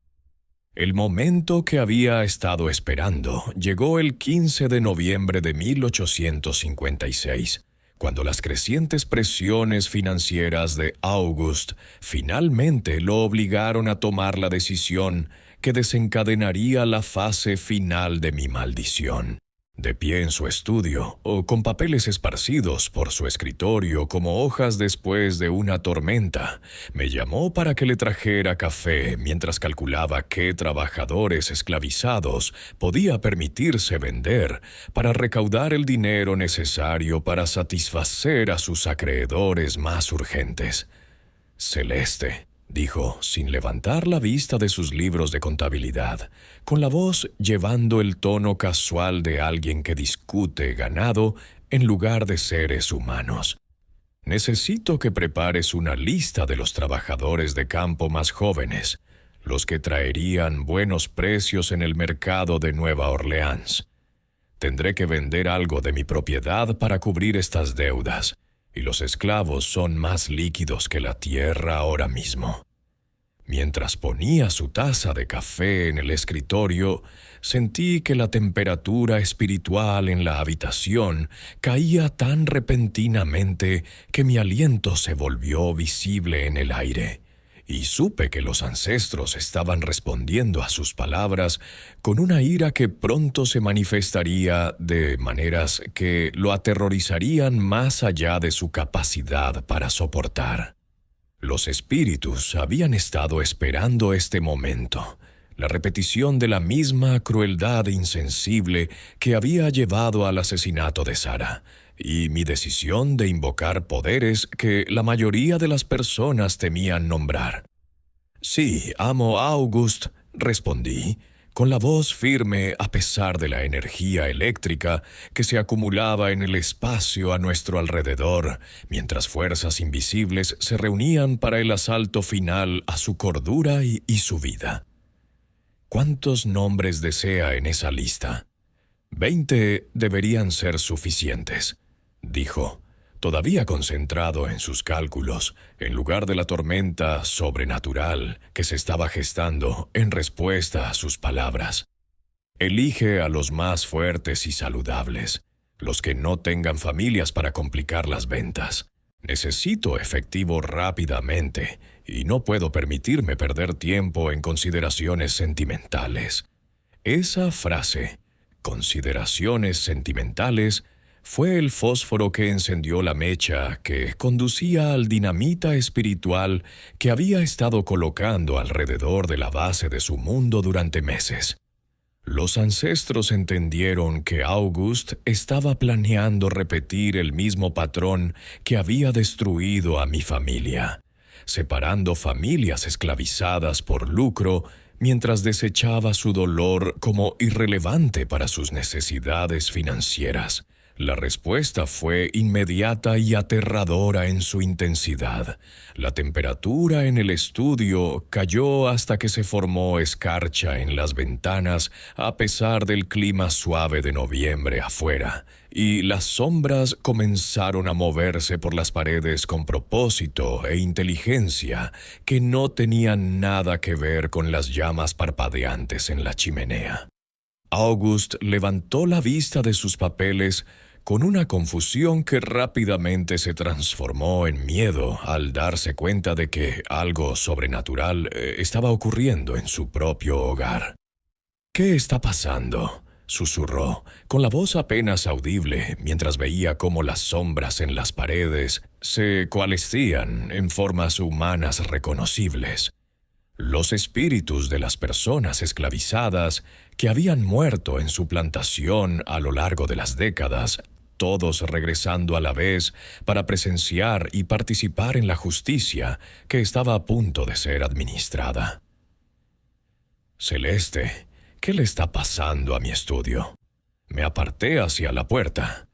El momento que había estado esperando llegó el 15 de noviembre de 1856, cuando las crecientes presiones financieras de Auguste finalmente lo obligaron a tomar la decisión que desencadenaría la fase final de mi maldición. De pie en su estudio, o con papeles esparcidos por su escritorio como hojas después de una tormenta, me llamó para que le trajera café mientras calculaba qué trabajadores esclavizados podía permitirse vender para recaudar el dinero necesario para satisfacer a sus acreedores más urgentes. Celeste, dijo, sin levantar la vista de sus libros de contabilidad, con la voz llevando el tono casual de alguien que discute ganado en lugar de seres humanos. Necesito que prepares una lista de los trabajadores de campo más jóvenes, los que traerían buenos precios en el mercado de Nueva Orleans. Tendré que vender algo de mi propiedad para cubrir estas deudas, y los esclavos son más líquidos que la tierra ahora mismo. Mientras ponía su taza de café en el escritorio, sentí que la temperatura espiritual en la habitación caía tan repentinamente que mi aliento se volvió visible en el aire, y supe que los ancestros estaban respondiendo a sus palabras con una ira que pronto se manifestaría de maneras que lo aterrorizarían más allá de su capacidad para soportar. Los espíritus habían estado esperando este momento, la repetición de la misma crueldad insensible que había llevado al asesinato de Sarah, y mi decisión de invocar poderes que la mayoría de las personas temían nombrar. «Sí, amo a Auguste», respondí, con la voz firme a pesar de la energía eléctrica que se acumulaba en el espacio a nuestro alrededor, mientras fuerzas invisibles se reunían para el asalto final a su cordura y su vida. ¿Cuántos nombres desea en esa lista? 20 deberían ser suficientes, dijo, todavía concentrado en sus cálculos, en lugar de la tormenta sobrenatural que se estaba gestando en respuesta a sus palabras. Elige a los más fuertes y saludables, los que no tengan familias para complicar las ventas. Necesito efectivo rápidamente y no puedo permitirme perder tiempo en consideraciones sentimentales. Esa frase, consideraciones sentimentales, fue el fósforo que encendió la mecha que conducía al dinamita espiritual que había estado colocando alrededor de la base de su mundo durante meses. Los ancestros entendieron que August estaba planeando repetir el mismo patrón que había destruido a mi familia, separando familias esclavizadas por lucro mientras desechaba su dolor como irrelevante para sus necesidades financieras. La respuesta fue inmediata y aterradora en su intensidad. La temperatura en el estudio cayó hasta que se formó escarcha en las ventanas a pesar del clima suave de noviembre afuera, y las sombras comenzaron a moverse por las paredes con propósito e inteligencia que no tenían nada que ver con las llamas parpadeantes en la chimenea. August levantó la vista de sus papeles con una confusión que rápidamente se transformó en miedo al darse cuenta de que algo sobrenatural estaba ocurriendo en su propio hogar. «¿Qué está pasando?», susurró, con la voz apenas audible, mientras veía cómo las sombras en las paredes se coalescían en formas humanas reconocibles. Los espíritus de las personas esclavizadas que habían muerto en su plantación a lo largo de las décadas, todos regresando a la vez para presenciar y participar en la justicia que estaba a punto de ser administrada. «Celeste, ¿qué le está pasando a mi estudio?». Me aparté hacia la puerta,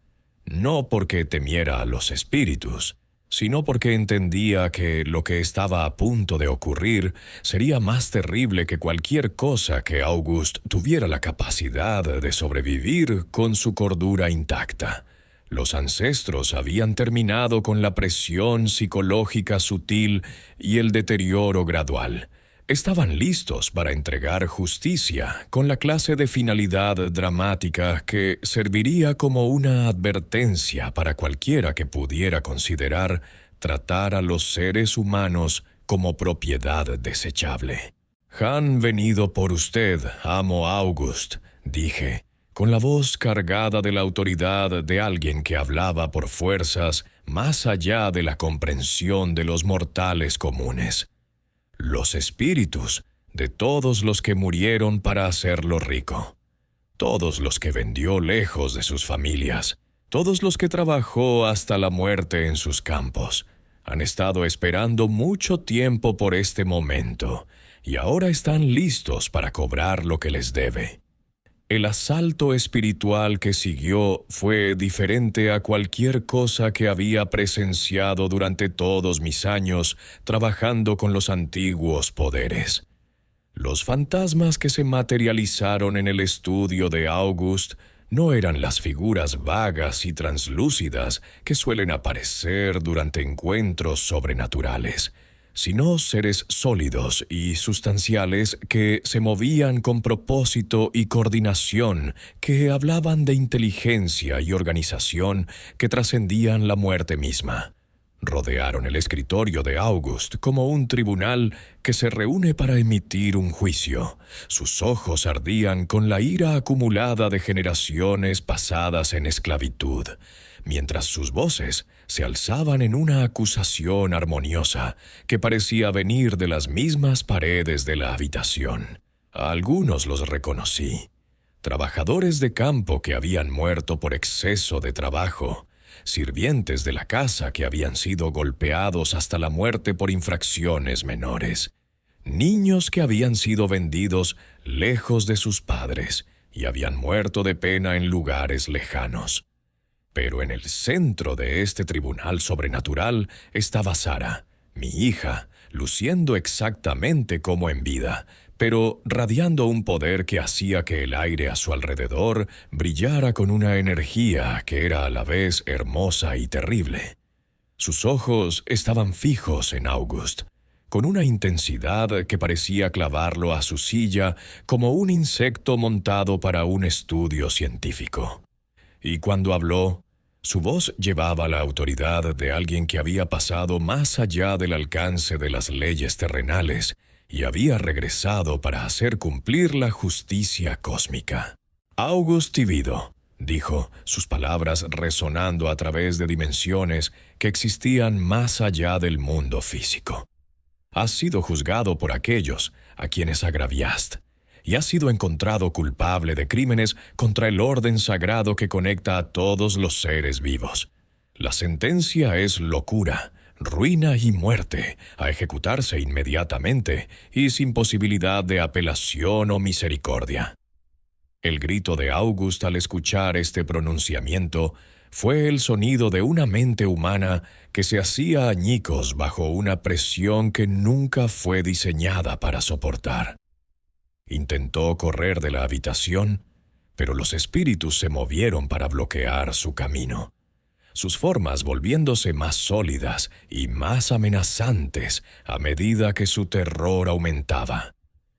no porque temiera a los espíritus, sino porque entendía que lo que estaba a punto de ocurrir sería más terrible que cualquier cosa que August tuviera la capacidad de sobrevivir con su cordura intacta. Los ancestros habían terminado con la presión psicológica sutil y el deterioro gradual. Estaban listos para entregar justicia con la clase de finalidad dramática que serviría como una advertencia para cualquiera que pudiera considerar tratar a los seres humanos como propiedad desechable. «Han venido por usted, amo August», dije, con la voz cargada de la autoridad de alguien que hablaba por fuerzas más allá de la comprensión de los mortales comunes. Los espíritus de todos los que murieron para hacerlo rico, todos los que vendió lejos de sus familias, todos los que trabajó hasta la muerte en sus campos, han estado esperando mucho tiempo por este momento y ahora están listos para cobrar lo que les debe. El asalto espiritual que siguió fue diferente a cualquier cosa que había presenciado durante todos mis años trabajando con los antiguos poderes. Los fantasmas que se materializaron en el estudio de August no eran las figuras vagas y translúcidas que suelen aparecer durante encuentros sobrenaturales, sino seres sólidos y sustanciales que se movían con propósito y coordinación, que hablaban de inteligencia y organización que trascendían la muerte misma. Rodearon el escritorio de August como un tribunal que se reúne para emitir un juicio. Sus ojos ardían con la ira acumulada de generaciones pasadas en esclavitud, mientras sus voces se alzaban en una acusación armoniosa que parecía venir de las mismas paredes de la habitación. A algunos los reconocí. Trabajadores de campo que habían muerto por exceso de trabajo, sirvientes de la casa que habían sido golpeados hasta la muerte por infracciones menores, niños que habían sido vendidos lejos de sus padres y habían muerto de pena en lugares lejanos. Pero en el centro de este tribunal sobrenatural estaba Sara, mi hija, luciendo exactamente como en vida, pero radiando un poder que hacía que el aire a su alrededor brillara con una energía que era a la vez hermosa y terrible. Sus ojos estaban fijos en August, con una intensidad que parecía clavarlo a su silla como un insecto montado para un estudio científico. Y cuando habló, su voz llevaba la autoridad de alguien que había pasado más allá del alcance de las leyes terrenales y había regresado para hacer cumplir la justicia cósmica. August Tibido, dijo, sus palabras resonando a través de dimensiones que existían más allá del mundo físico. Has sido juzgado por aquellos a quienes agraviaste, y has sido encontrado culpable de crímenes contra el orden sagrado que conecta a todos los seres vivos. La sentencia es locura, ruina y muerte, a ejecutarse inmediatamente y sin posibilidad de apelación o misericordia. El grito de August al escuchar este pronunciamiento fue el sonido de una mente humana que se hacía añicos bajo una presión que nunca fue diseñada para soportar. Intentó correr de la habitación, pero los espíritus se movieron para bloquear su camino, sus formas volviéndose más sólidas y más amenazantes a medida que su terror aumentaba.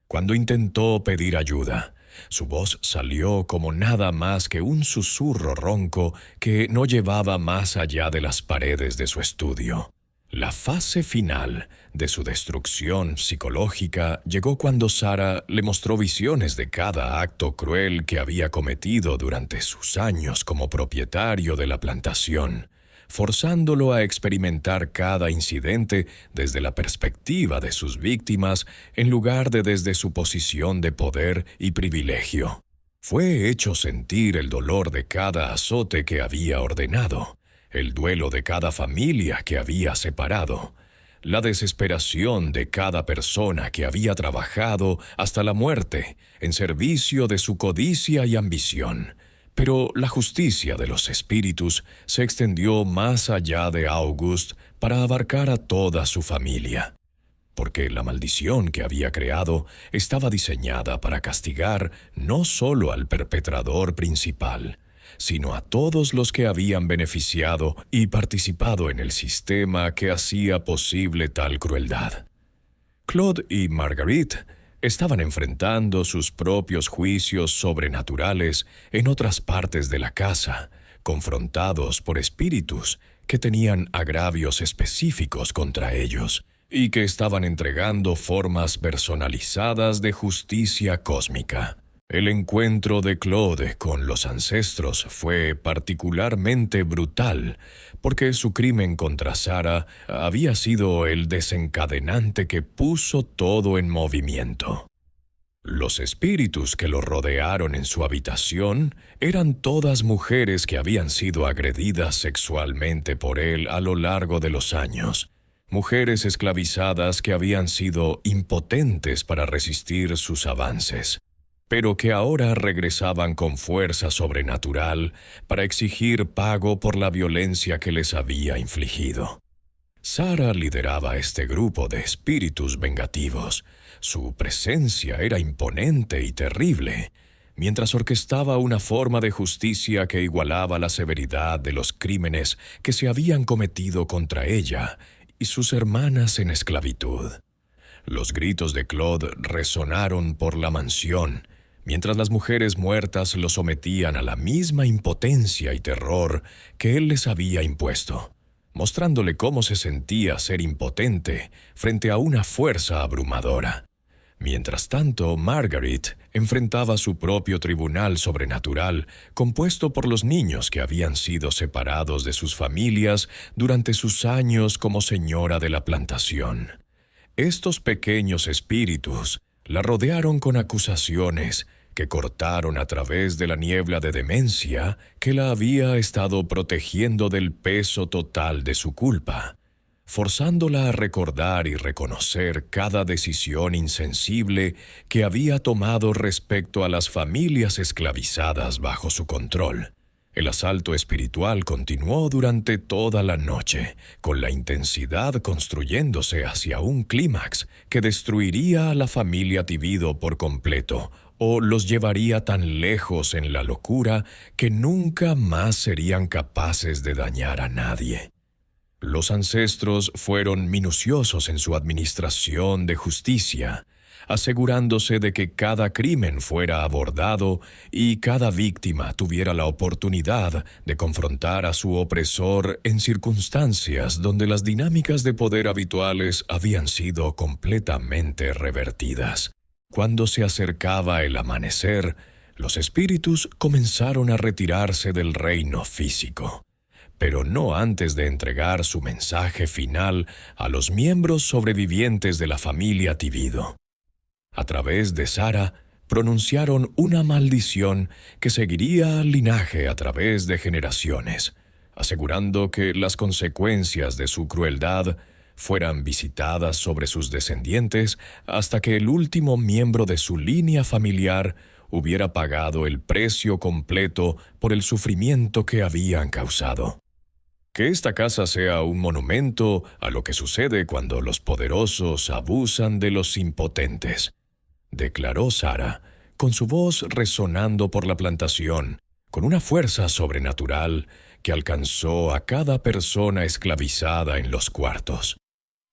Cuando intentó pedir ayuda, su voz salió como nada más que un susurro ronco que no llevaba más allá de las paredes de su estudio. La fase final de su destrucción psicológica llegó cuando Sara le mostró visiones de cada acto cruel que había cometido durante sus años como propietario de la plantación, forzándolo a experimentar cada incidente desde la perspectiva de sus víctimas en lugar de desde su posición de poder y privilegio. Fue hecho sentir el dolor de cada azote que había ordenado, el duelo de cada familia que había separado, la desesperación de cada persona que había trabajado hasta la muerte en servicio de su codicia y ambición. Pero la justicia de los espíritus se extendió más allá de August para abarcar a toda su familia, porque la maldición que había creado estaba diseñada para castigar no solo al perpetrador principal, sino a todos los que habían beneficiado y participado en el sistema que hacía posible tal crueldad. Claude y Marguerite estaban enfrentando sus propios juicios sobrenaturales en otras partes de la casa, confrontados por espíritus que tenían agravios específicos contra ellos y que estaban entregando formas personalizadas de justicia cósmica. El encuentro de Claude con los ancestros fue particularmente brutal, porque su crimen contra Sara había sido el desencadenante que puso todo en movimiento. Los espíritus que lo rodearon en su habitación eran todas mujeres que habían sido agredidas sexualmente por él a lo largo de los años, mujeres esclavizadas que habían sido impotentes para resistir sus avances, pero que ahora regresaban con fuerza sobrenatural para exigir pago por la violencia que les había infligido. Sara lideraba este grupo de espíritus vengativos. Su presencia era imponente y terrible, mientras orquestaba una forma de justicia que igualaba la severidad de los crímenes que se habían cometido contra ella y sus hermanas en esclavitud. Los gritos de Claude resonaron por la mansión, mientras las mujeres muertas lo sometían a la misma impotencia y terror que él les había impuesto, mostrándole cómo se sentía ser impotente frente a una fuerza abrumadora. Mientras tanto, Marguerite enfrentaba su propio tribunal sobrenatural compuesto por los niños que habían sido separados de sus familias durante sus años como señora de la plantación. Estos pequeños espíritus la rodearon con acusaciones que cortaron a través de la niebla de demencia que la había estado protegiendo del peso total de su culpa. forzándola a recordar y reconocer cada decisión insensible que había tomado respecto a las familias esclavizadas bajo su control. El asalto espiritual continuó durante toda la noche, con la intensidad construyéndose hacia un clímax que destruiría a la familia Tibido por completo, o los llevaría tan lejos en la locura que nunca más serían capaces de dañar a nadie. Los ancestros fueron minuciosos en su administración de justicia, asegurándose de que cada crimen fuera abordado y cada víctima tuviera la oportunidad de confrontar a su opresor en circunstancias donde las dinámicas de poder habituales habían sido completamente revertidas. Cuando se acercaba el amanecer, los espíritus comenzaron a retirarse del reino físico, pero no antes de entregar su mensaje final a los miembros sobrevivientes de la familia Tibido. A través de Sara, pronunciaron una maldición que seguiría al linaje a través de generaciones, asegurando que las consecuencias de su crueldad fueran visitadas sobre sus descendientes hasta que el último miembro de su línea familiar hubiera pagado el precio completo por el sufrimiento que habían causado. Que esta casa sea un monumento a lo que sucede cuando los poderosos abusan de los impotentes, declaró Sara, con su voz resonando por la plantación, con una fuerza sobrenatural que alcanzó a cada persona esclavizada en los cuartos.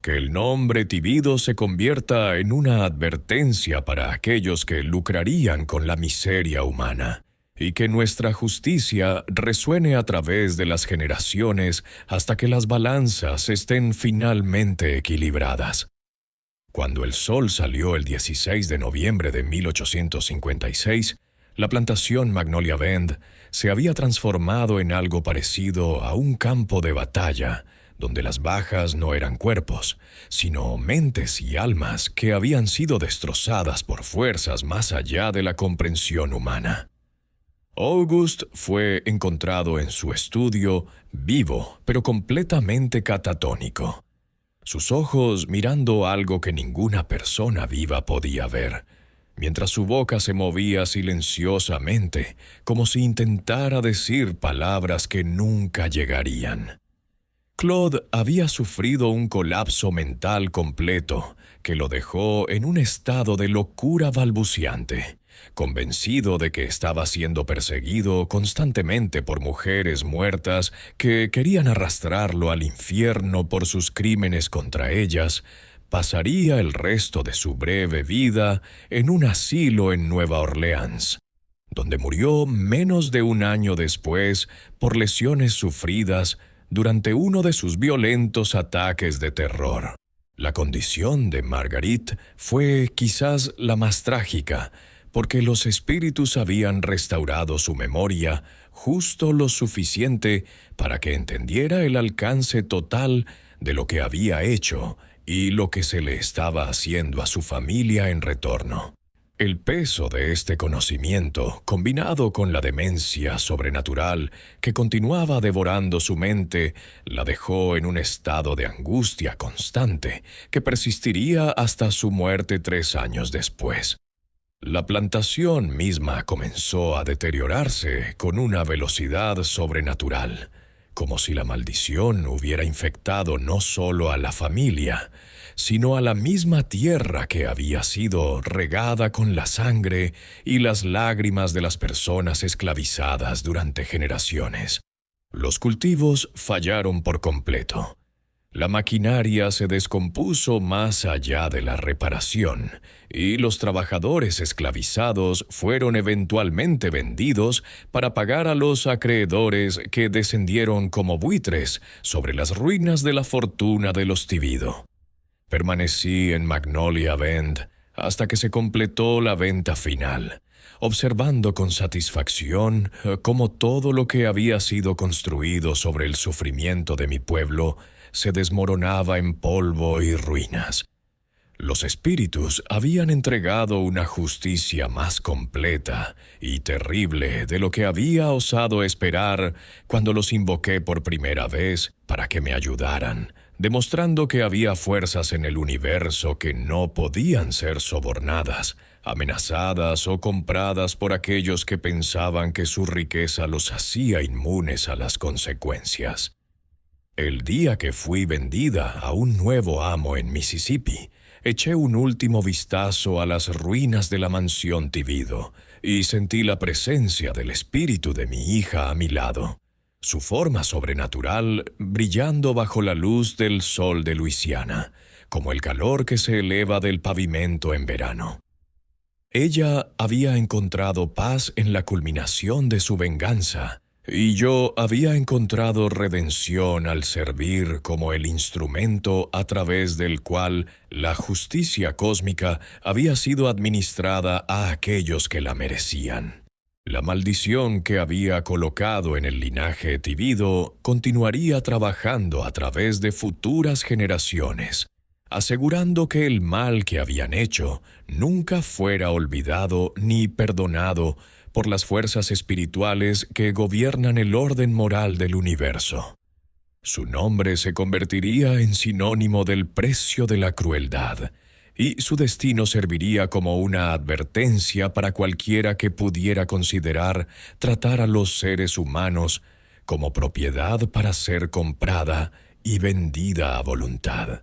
Que el nombre Tibido se convierta en una advertencia para aquellos que lucrarían con la miseria humana, y que nuestra justicia resuene a través de las generaciones hasta que las balanzas estén finalmente equilibradas. Cuando el sol salió el 16 de noviembre de 1856, la plantación Magnolia Bend se había transformado en algo parecido a un campo de batalla, donde las bajas no eran cuerpos, sino mentes y almas que habían sido destrozadas por fuerzas más allá de la comprensión humana. August fue encontrado en su estudio, vivo, pero completamente catatónico. Sus ojos mirando algo que ninguna persona viva podía ver, mientras su boca se movía silenciosamente, como si intentara decir palabras que nunca llegarían. Claude había sufrido un colapso mental completo que lo dejó en un estado de locura balbuciante, convencido de que estaba siendo perseguido constantemente por mujeres muertas que querían arrastrarlo al infierno por sus crímenes contra ellas. Pasaría el resto de su breve vida en un asilo en Nueva Orleans, donde murió menos de un año después por lesiones sufridas durante uno de sus violentos ataques de terror. La condición de Marguerite fue quizás la más trágica, porque los espíritus habían restaurado su memoria justo lo suficiente para que entendiera el alcance total de lo que había hecho y lo que se le estaba haciendo a su familia en retorno. El peso de este conocimiento, combinado con la demencia sobrenatural que continuaba devorando su mente, la dejó en un estado de angustia constante que persistiría hasta su muerte 3 años después. La plantación misma comenzó a deteriorarse con una velocidad sobrenatural, como si la maldición hubiera infectado no solo a la familia, sino a la misma tierra que había sido regada con la sangre y las lágrimas de las personas esclavizadas durante generaciones. Los cultivos fallaron por completo. La maquinaria se descompuso más allá de la reparación, y los trabajadores esclavizados fueron eventualmente vendidos para pagar a los acreedores que descendieron como buitres sobre las ruinas de la fortuna de los Tibido. Permanecí en Magnolia Bend hasta que se completó la venta final, observando con satisfacción cómo todo lo que había sido construido sobre el sufrimiento de mi pueblo se desmoronaba en polvo y ruinas. Los espíritus habían entregado una justicia más completa y terrible de lo que había osado esperar cuando los invoqué por primera vez para que me ayudaran, demostrando que había fuerzas en el universo que no podían ser sobornadas, amenazadas o compradas por aquellos que pensaban que su riqueza los hacía inmunes a las consecuencias. El día que fui vendida a un nuevo amo en Mississippi, eché un último vistazo a las ruinas de la mansión Tibido y sentí la presencia del espíritu de mi hija a mi lado, su forma sobrenatural brillando bajo la luz del sol de Luisiana, como el calor que se eleva del pavimento en verano. Ella había encontrado paz en la culminación de su venganza, y yo había encontrado redención al servir como el instrumento a través del cual la justicia cósmica había sido administrada a aquellos que la merecían. La maldición que había colocado en el linaje Tibido continuaría trabajando a través de futuras generaciones, asegurando que el mal que habían hecho nunca fuera olvidado ni perdonado por las fuerzas espirituales que gobiernan el orden moral del universo. Su nombre se convertiría en sinónimo del precio de la crueldad, y su destino serviría como una advertencia para cualquiera que pudiera considerar tratar a los seres humanos como propiedad para ser comprada y vendida a voluntad.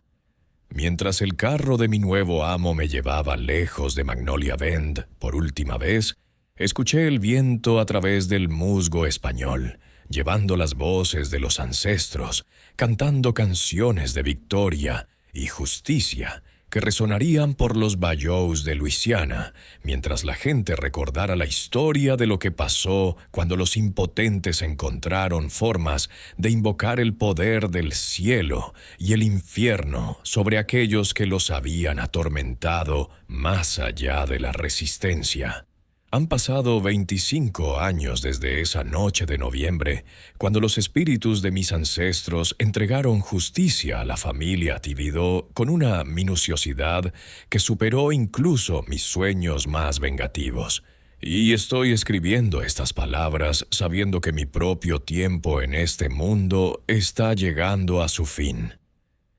Mientras el carro de mi nuevo amo me llevaba lejos de Magnolia Bend por última vez, escuché el viento a través del musgo español, llevando las voces de los ancestros, cantando canciones de victoria y justicia que resonarían por los bayous de Luisiana, mientras la gente recordara la historia de lo que pasó cuando los impotentes encontraron formas de invocar el poder del cielo y el infierno sobre aquellos que los habían atormentado más allá de la resistencia. Han pasado 25 años desde esa noche de noviembre, cuando los espíritus de mis ancestros entregaron justicia a la familia Tibido con una minuciosidad que superó incluso mis sueños más vengativos. Y estoy escribiendo estas palabras sabiendo que mi propio tiempo en este mundo está llegando a su fin.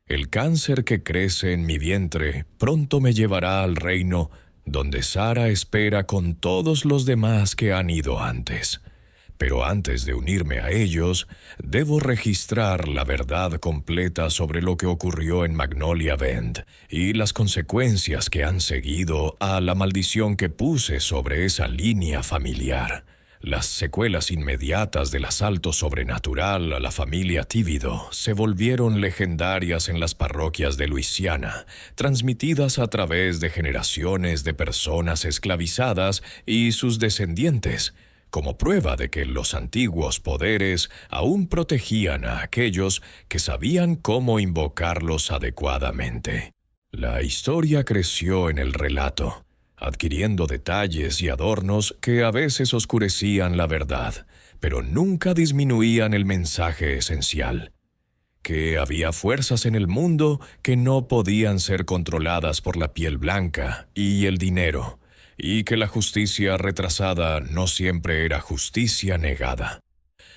El cáncer que crece en mi vientre pronto me llevará al reino donde Sara espera con todos los demás que han ido antes. Pero antes de unirme a ellos, debo registrar la verdad completa sobre lo que ocurrió en Magnolia Bend y las consecuencias que han seguido a la maldición que puse sobre esa línea familiar. Las secuelas inmediatas del asalto sobrenatural a la familia Tibido se volvieron legendarias en las parroquias de Luisiana, transmitidas a través de generaciones de personas esclavizadas y sus descendientes, como prueba de que los antiguos poderes aún protegían a aquellos que sabían cómo invocarlos adecuadamente. La historia creció en el relato, adquiriendo detalles y adornos que a veces oscurecían la verdad, pero nunca disminuían el mensaje esencial: que había fuerzas en el mundo que no podían ser controladas por la piel blanca y el dinero, y que la justicia retrasada no siempre era justicia negada.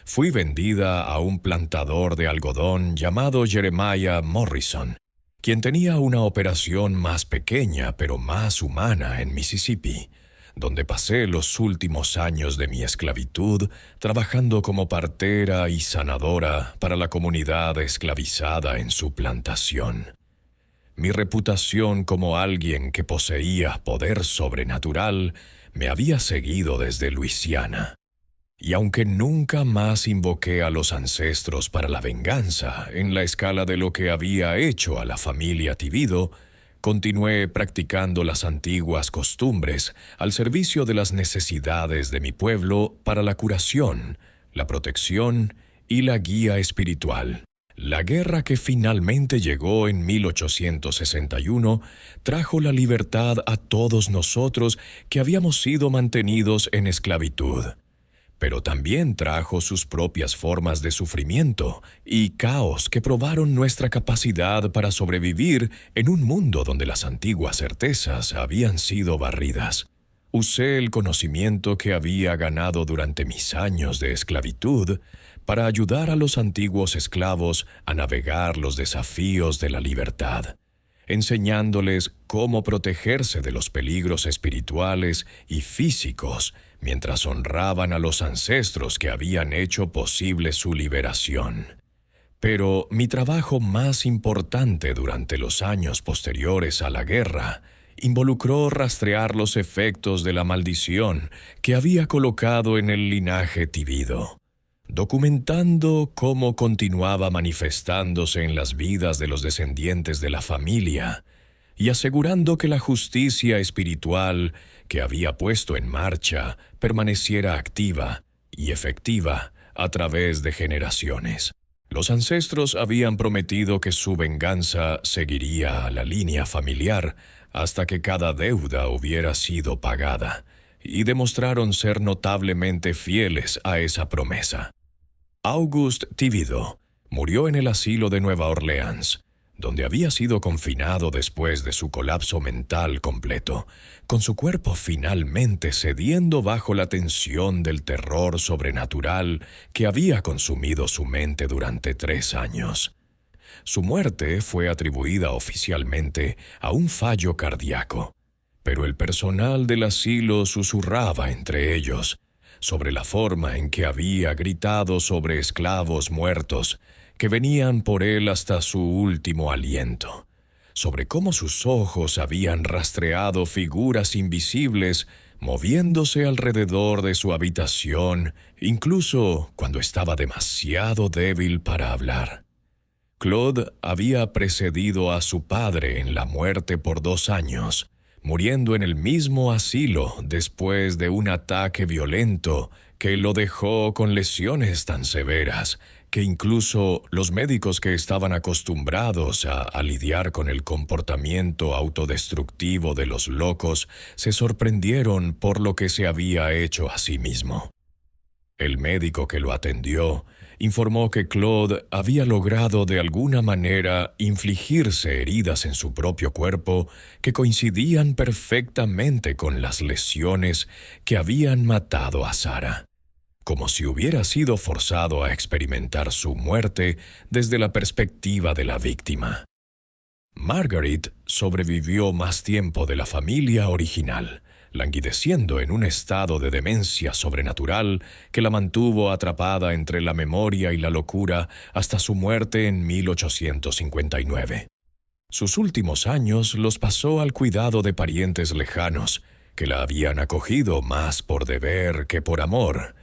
Fui vendida a un plantador de algodón llamado Jeremiah Morrison, quien tenía una operación más pequeña pero más humana en Mississippi, donde pasé los últimos años de mi esclavitud trabajando como partera y sanadora para la comunidad esclavizada en su plantación. Mi reputación como alguien que poseía poder sobrenatural me había seguido desde Luisiana. Y aunque nunca más invoqué a los ancestros para la venganza en la escala de lo que había hecho a la familia Tibido, continué practicando las antiguas costumbres al servicio de las necesidades de mi pueblo para la curación, la protección y la guía espiritual. La guerra que finalmente llegó en 1861 trajo la libertad a todos nosotros que habíamos sido mantenidos en esclavitud. Pero también trajo sus propias formas de sufrimiento y caos que probaron nuestra capacidad para sobrevivir en un mundo donde las antiguas certezas habían sido barridas. Usé el conocimiento que había ganado durante mis años de esclavitud para ayudar a los antiguos esclavos a navegar los desafíos de la libertad, enseñándoles cómo protegerse de los peligros espirituales y físicos mientras honraban a los ancestros que habían hecho posible su liberación. Pero mi trabajo más importante durante los años posteriores a la guerra involucró rastrear los efectos de la maldición que había colocado en el linaje Tivido, documentando cómo continuaba manifestándose en las vidas de los descendientes de la familia y asegurando que la justicia espiritual que había puesto en marcha permaneciera activa y efectiva a través de generaciones. Los ancestros habían prometido que su venganza seguiría a la línea familiar hasta que cada deuda hubiera sido pagada, y demostraron ser notablemente fieles a esa promesa. Auguste Tivido murió en el asilo de Nueva Orleans, donde había sido confinado después de su colapso mental completo, con su cuerpo finalmente cediendo bajo la tensión del terror sobrenatural que había consumido su mente durante 3 años. Su muerte fue atribuida oficialmente a un fallo cardíaco, pero el personal del asilo susurraba entre ellos sobre la forma en que había gritado sobre esclavos muertos que venían por él hasta su último aliento, sobre cómo sus ojos habían rastreado figuras invisibles moviéndose alrededor de su habitación, incluso cuando estaba demasiado débil para hablar. Claude había precedido a su padre en la muerte por 2 años, muriendo en el mismo asilo después de un ataque violento que lo dejó con lesiones tan severas que incluso los médicos que estaban acostumbrados a lidiar con el comportamiento autodestructivo de los locos se sorprendieron por lo que se había hecho a sí mismo. El médico que lo atendió informó que Claude había logrado de alguna manera infligirse heridas en su propio cuerpo que coincidían perfectamente con las lesiones que habían matado a Sarah, como si hubiera sido forzado a experimentar su muerte desde la perspectiva de la víctima. Margaret sobrevivió más tiempo de la familia original, languideciendo en un estado de demencia sobrenatural que la mantuvo atrapada entre la memoria y la locura hasta su muerte en 1859. Sus últimos años los pasó al cuidado de parientes lejanos, que la habían acogido más por deber que por amor,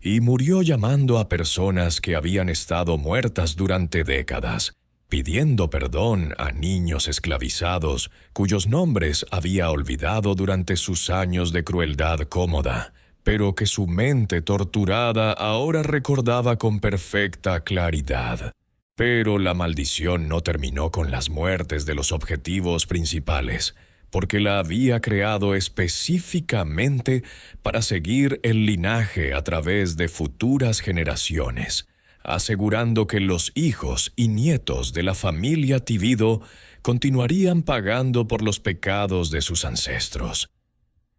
y murió llamando a personas que habían estado muertas durante décadas, pidiendo perdón a niños esclavizados cuyos nombres había olvidado durante sus años de crueldad cómoda, pero que su mente torturada ahora recordaba con perfecta claridad. Pero la maldición no terminó con las muertes de los objetivos principales, porque la había creado específicamente para seguir el linaje a través de futuras generaciones, asegurando que los hijos y nietos de la familia Tivido continuarían pagando por los pecados de sus ancestros.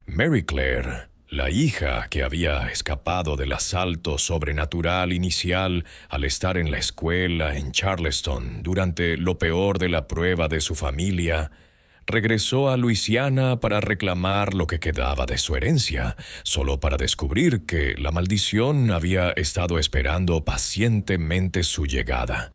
Mary Claire, la hija que había escapado del asalto sobrenatural inicial al estar en la escuela en Charleston durante lo peor de la prueba de su familia, regresó a Luisiana para reclamar lo que quedaba de su herencia, solo para descubrir que la maldición había estado esperando pacientemente su llegada.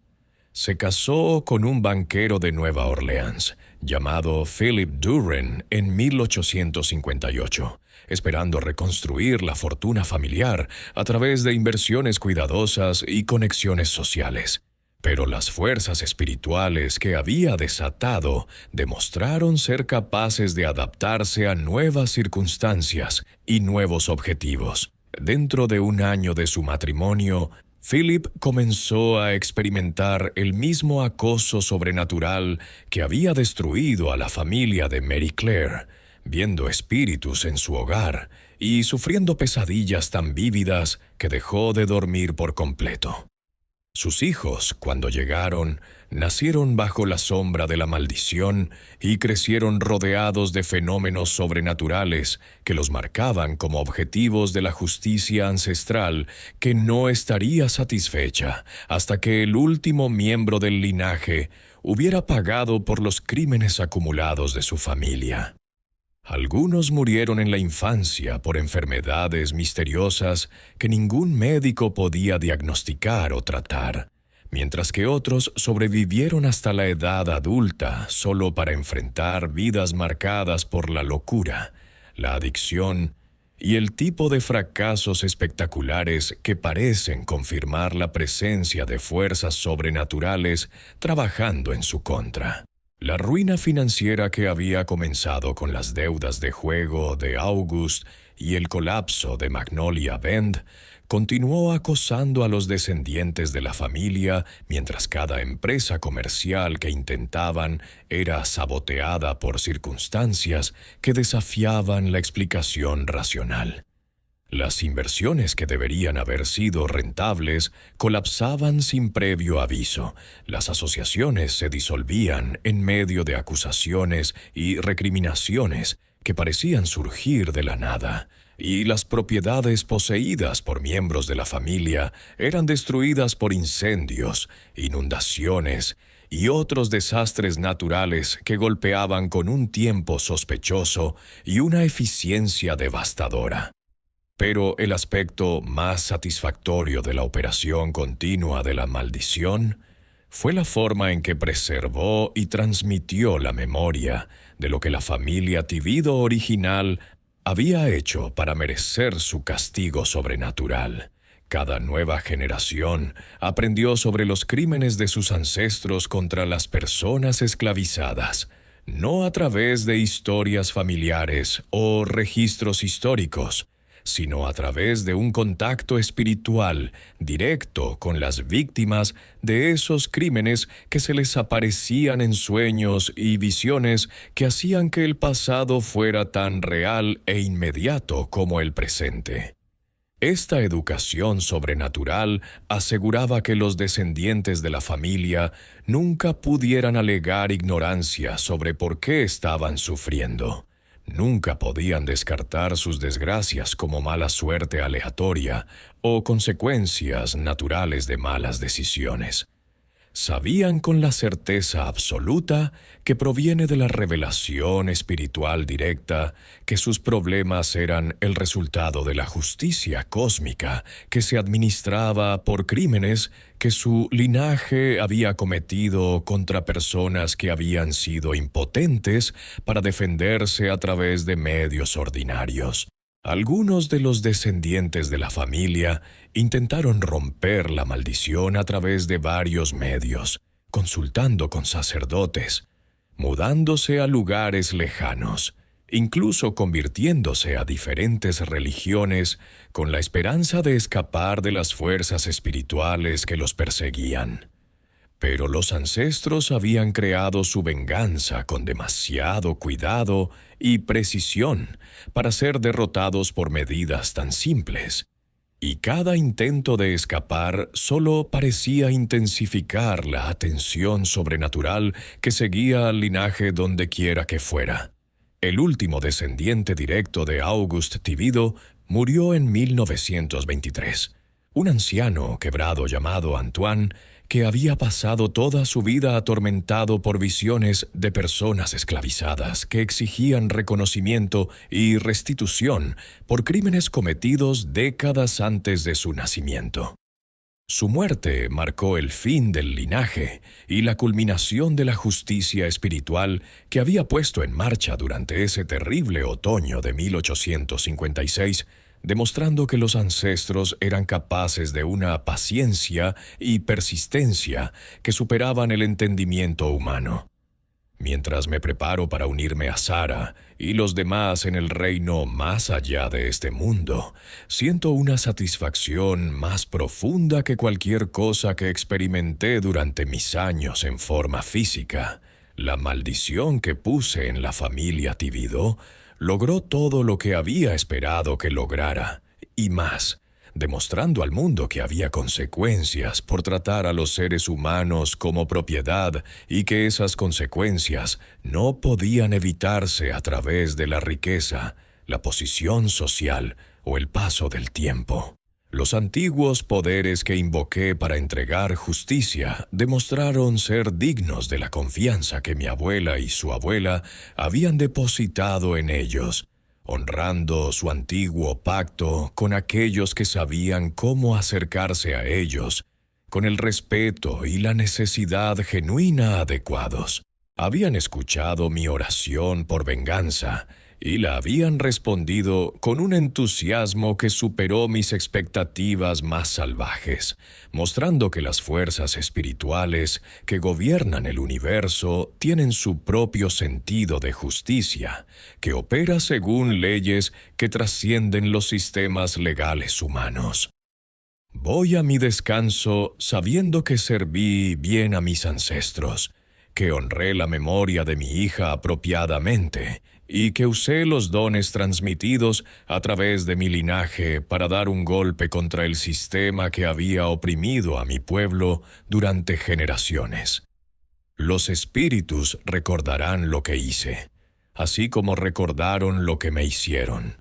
Se casó con un banquero de Nueva Orleans, llamado Philip Duren, en 1858, esperando reconstruir la fortuna familiar a través de inversiones cuidadosas y conexiones sociales. Pero las fuerzas espirituales que había desatado demostraron ser capaces de adaptarse a nuevas circunstancias y nuevos objetivos. Dentro de 1 año de su matrimonio, Philip comenzó a experimentar el mismo acoso sobrenatural que había destruido a la familia de Mary Claire, viendo espíritus en su hogar y sufriendo pesadillas tan vívidas que dejó de dormir por completo. Sus hijos, cuando llegaron, nacieron bajo la sombra de la maldición y crecieron rodeados de fenómenos sobrenaturales que los marcaban como objetivos de la justicia ancestral que no estaría satisfecha hasta que el último miembro del linaje hubiera pagado por los crímenes acumulados de su familia. Algunos murieron en la infancia por enfermedades misteriosas que ningún médico podía diagnosticar o tratar, mientras que otros sobrevivieron hasta la edad adulta solo para enfrentar vidas marcadas por la locura, la adicción y el tipo de fracasos espectaculares que parecen confirmar la presencia de fuerzas sobrenaturales trabajando en su contra. La ruina financiera que había comenzado con las deudas de juego de August y el colapso de Magnolia Bend continuó acosando a los descendientes de la familia mientras cada empresa comercial que intentaban era saboteada por circunstancias que desafiaban la explicación racional. Las inversiones que deberían haber sido rentables colapsaban sin previo aviso. Las asociaciones se disolvían en medio de acusaciones y recriminaciones que parecían surgir de la nada, y las propiedades poseídas por miembros de la familia eran destruidas por incendios, inundaciones y otros desastres naturales que golpeaban con un tiempo sospechoso y una eficiencia devastadora. Pero el aspecto más satisfactorio de la operación continua de la maldición fue la forma en que preservó y transmitió la memoria de lo que la familia Tivido original había hecho para merecer su castigo sobrenatural. Cada nueva generación aprendió sobre los crímenes de sus ancestros contra las personas esclavizadas, no a través de historias familiares o registros históricos, sino a través de un contacto espiritual directo con las víctimas de esos crímenes que se les aparecían en sueños y visiones que hacían que el pasado fuera tan real e inmediato como el presente. Esta educación sobrenatural aseguraba que los descendientes de la familia nunca pudieran alegar ignorancia sobre por qué estaban sufriendo. Nunca podían descartar sus desgracias como mala suerte aleatoria o consecuencias naturales de malas decisiones. Sabían con la certeza absoluta que proviene de la revelación espiritual directa que sus problemas eran el resultado de la justicia cósmica que se administraba por crímenes que su linaje había cometido contra personas que habían sido impotentes para defenderse a través de medios ordinarios. Algunos de los descendientes de la familia intentaron romper la maldición a través de varios medios, consultando con sacerdotes, mudándose a lugares lejanos, incluso convirtiéndose a diferentes religiones con la esperanza de escapar de las fuerzas espirituales que los perseguían. Pero los ancestros habían creado su venganza con demasiado cuidado y precisión para ser derrotados por medidas tan simples, y cada intento de escapar solo parecía intensificar la atención sobrenatural que seguía al linaje donde quiera que fuera. El último descendiente directo de August Tivido murió en 1923. Un anciano quebrado llamado Antoine, que había pasado toda su vida atormentado por visiones de personas esclavizadas que exigían reconocimiento y restitución por crímenes cometidos décadas antes de su nacimiento. Su muerte marcó el fin del linaje y la culminación de la justicia espiritual que había puesto en marcha durante ese terrible otoño de 1856, demostrando que los ancestros eran capaces de una paciencia y persistencia que superaban el entendimiento humano. Mientras me preparo para unirme a Sara y los demás en el reino más allá de este mundo, siento una satisfacción más profunda que cualquier cosa que experimenté durante mis años en forma física. La maldición que puse en la familia Tivido logró todo lo que había esperado que lograra, y más, demostrando al mundo que había consecuencias por tratar a los seres humanos como propiedad y que esas consecuencias no podían evitarse a través de la riqueza, la posición social o el paso del tiempo. Los antiguos poderes que invoqué para entregar justicia demostraron ser dignos de la confianza que mi abuela y su abuela habían depositado en ellos, honrando su antiguo pacto con aquellos que sabían cómo acercarse a ellos, con el respeto y la necesidad genuina adecuados. Habían escuchado mi oración por venganza y la habían respondido con un entusiasmo que superó mis expectativas más salvajes, mostrando que las fuerzas espirituales que gobiernan el universo tienen su propio sentido de justicia, que opera según leyes que trascienden los sistemas legales humanos. Voy a mi descanso sabiendo que serví bien a mis ancestros, que honré la memoria de mi hija apropiadamente y que usé los dones transmitidos a través de mi linaje para dar un golpe contra el sistema que había oprimido a mi pueblo durante generaciones. Los espíritus recordarán lo que hice, así como recordaron lo que me hicieron.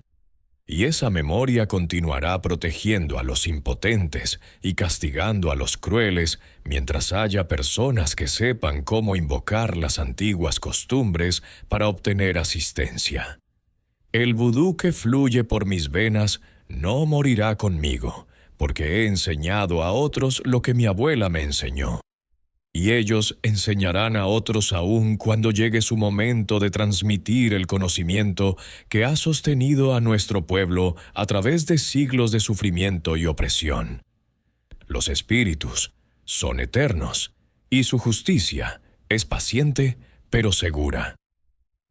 Y esa memoria continuará protegiendo a los impotentes y castigando a los crueles mientras haya personas que sepan cómo invocar las antiguas costumbres para obtener asistencia. El vudú que fluye por mis venas no morirá conmigo, porque he enseñado a otros lo que mi abuela me enseñó. Y ellos enseñarán a otros aún cuando llegue su momento de transmitir el conocimiento que ha sostenido a nuestro pueblo a través de siglos de sufrimiento y opresión. Los espíritus son eternos, y su justicia es paciente pero segura.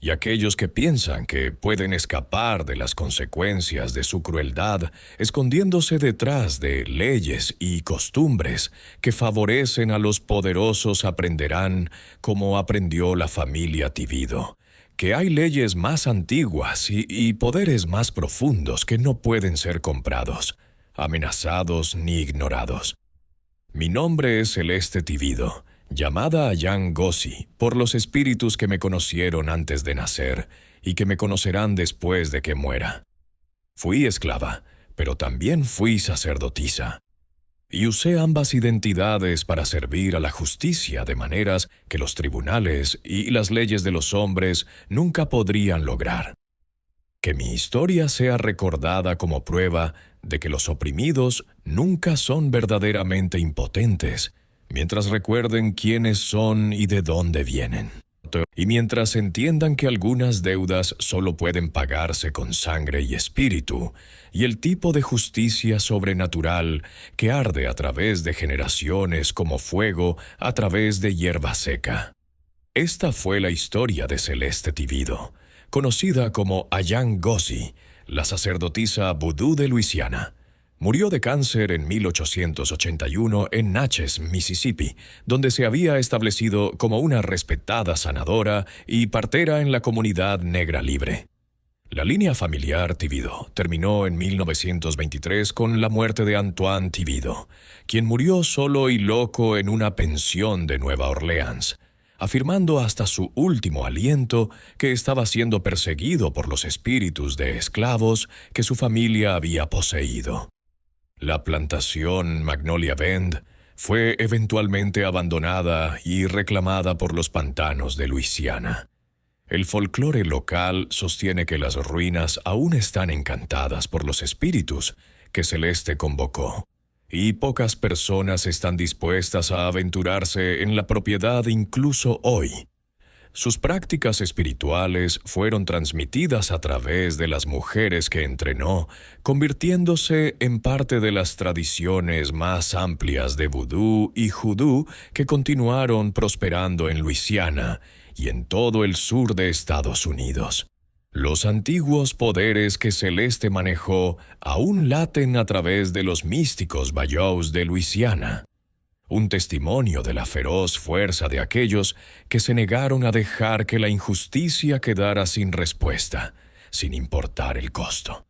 Y aquellos que piensan que pueden escapar de las consecuencias de su crueldad, escondiéndose detrás de leyes y costumbres que favorecen a los poderosos, aprenderán, como aprendió la familia Tivido, que hay leyes más antiguas y poderes más profundos que no pueden ser comprados, amenazados ni ignorados. Mi nombre es Celeste Tivido, llamada Ayan Gossi por los espíritus que me conocieron antes de nacer y que me conocerán después de que muera. Fui esclava, pero también fui sacerdotisa. Y usé ambas identidades para servir a la justicia de maneras que los tribunales y las leyes de los hombres nunca podrían lograr. Que mi historia sea recordada como prueba de que los oprimidos nunca son verdaderamente impotentes, mientras recuerden quiénes son y de dónde vienen. Y mientras entiendan que algunas deudas solo pueden pagarse con sangre y espíritu, y el tipo de justicia sobrenatural que arde a través de generaciones como fuego a través de hierba seca. Esta fue la historia de Celeste Tivido, conocida como Ayan Gossi, la sacerdotisa vudú de Luisiana. Murió de cáncer en 1881 en Natchez, Mississippi, donde se había establecido como una respetada sanadora y partera en la comunidad negra libre. La línea familiar Tivido terminó en 1923 con la muerte de Antoine Tivido, quien murió solo y loco en una pensión de Nueva Orleans, afirmando hasta su último aliento que estaba siendo perseguido por los espíritus de esclavos que su familia había poseído. La plantación Magnolia Bend fue eventualmente abandonada y reclamada por los pantanos de Luisiana. El folclore local sostiene que las ruinas aún están encantadas por los espíritus que Celeste convocó, y pocas personas están dispuestas a aventurarse en la propiedad incluso hoy. Sus prácticas espirituales fueron transmitidas a través de las mujeres que entrenó, convirtiéndose en parte de las tradiciones más amplias de vudú y judú que continuaron prosperando en Luisiana y en todo el sur de Estados Unidos. Los antiguos poderes que Celeste manejó aún laten a través de los místicos bayous de Luisiana. Un testimonio de la feroz fuerza de aquellos que se negaron a dejar que la injusticia quedara sin respuesta, sin importar el costo.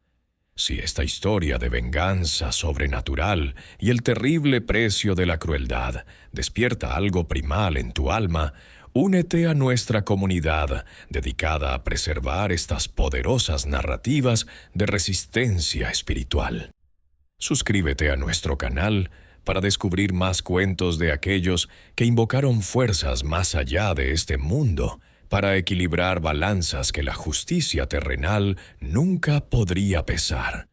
Si esta historia de venganza sobrenatural y el terrible precio de la crueldad despierta algo primal en tu alma, únete a nuestra comunidad dedicada a preservar estas poderosas narrativas de resistencia espiritual. Suscríbete a nuestro canal para descubrir más cuentos de aquellos que invocaron fuerzas más allá de este mundo para equilibrar balanzas que la justicia terrenal nunca podría pesar.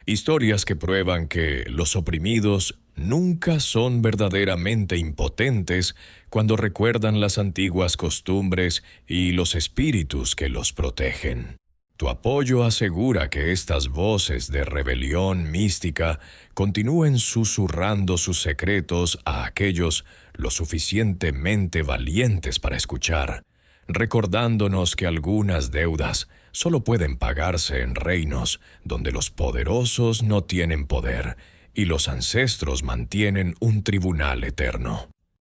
Historias que prueban que los oprimidos nunca son verdaderamente impotentes cuando recuerdan las antiguas costumbres y los espíritus que los protegen. Tu apoyo asegura que estas voces de rebelión mística continúen susurrando sus secretos a aquellos lo suficientemente valientes para escuchar, recordándonos que algunas deudas solo pueden pagarse en reinos donde los poderosos no tienen poder y los ancestros mantienen un tribunal eterno.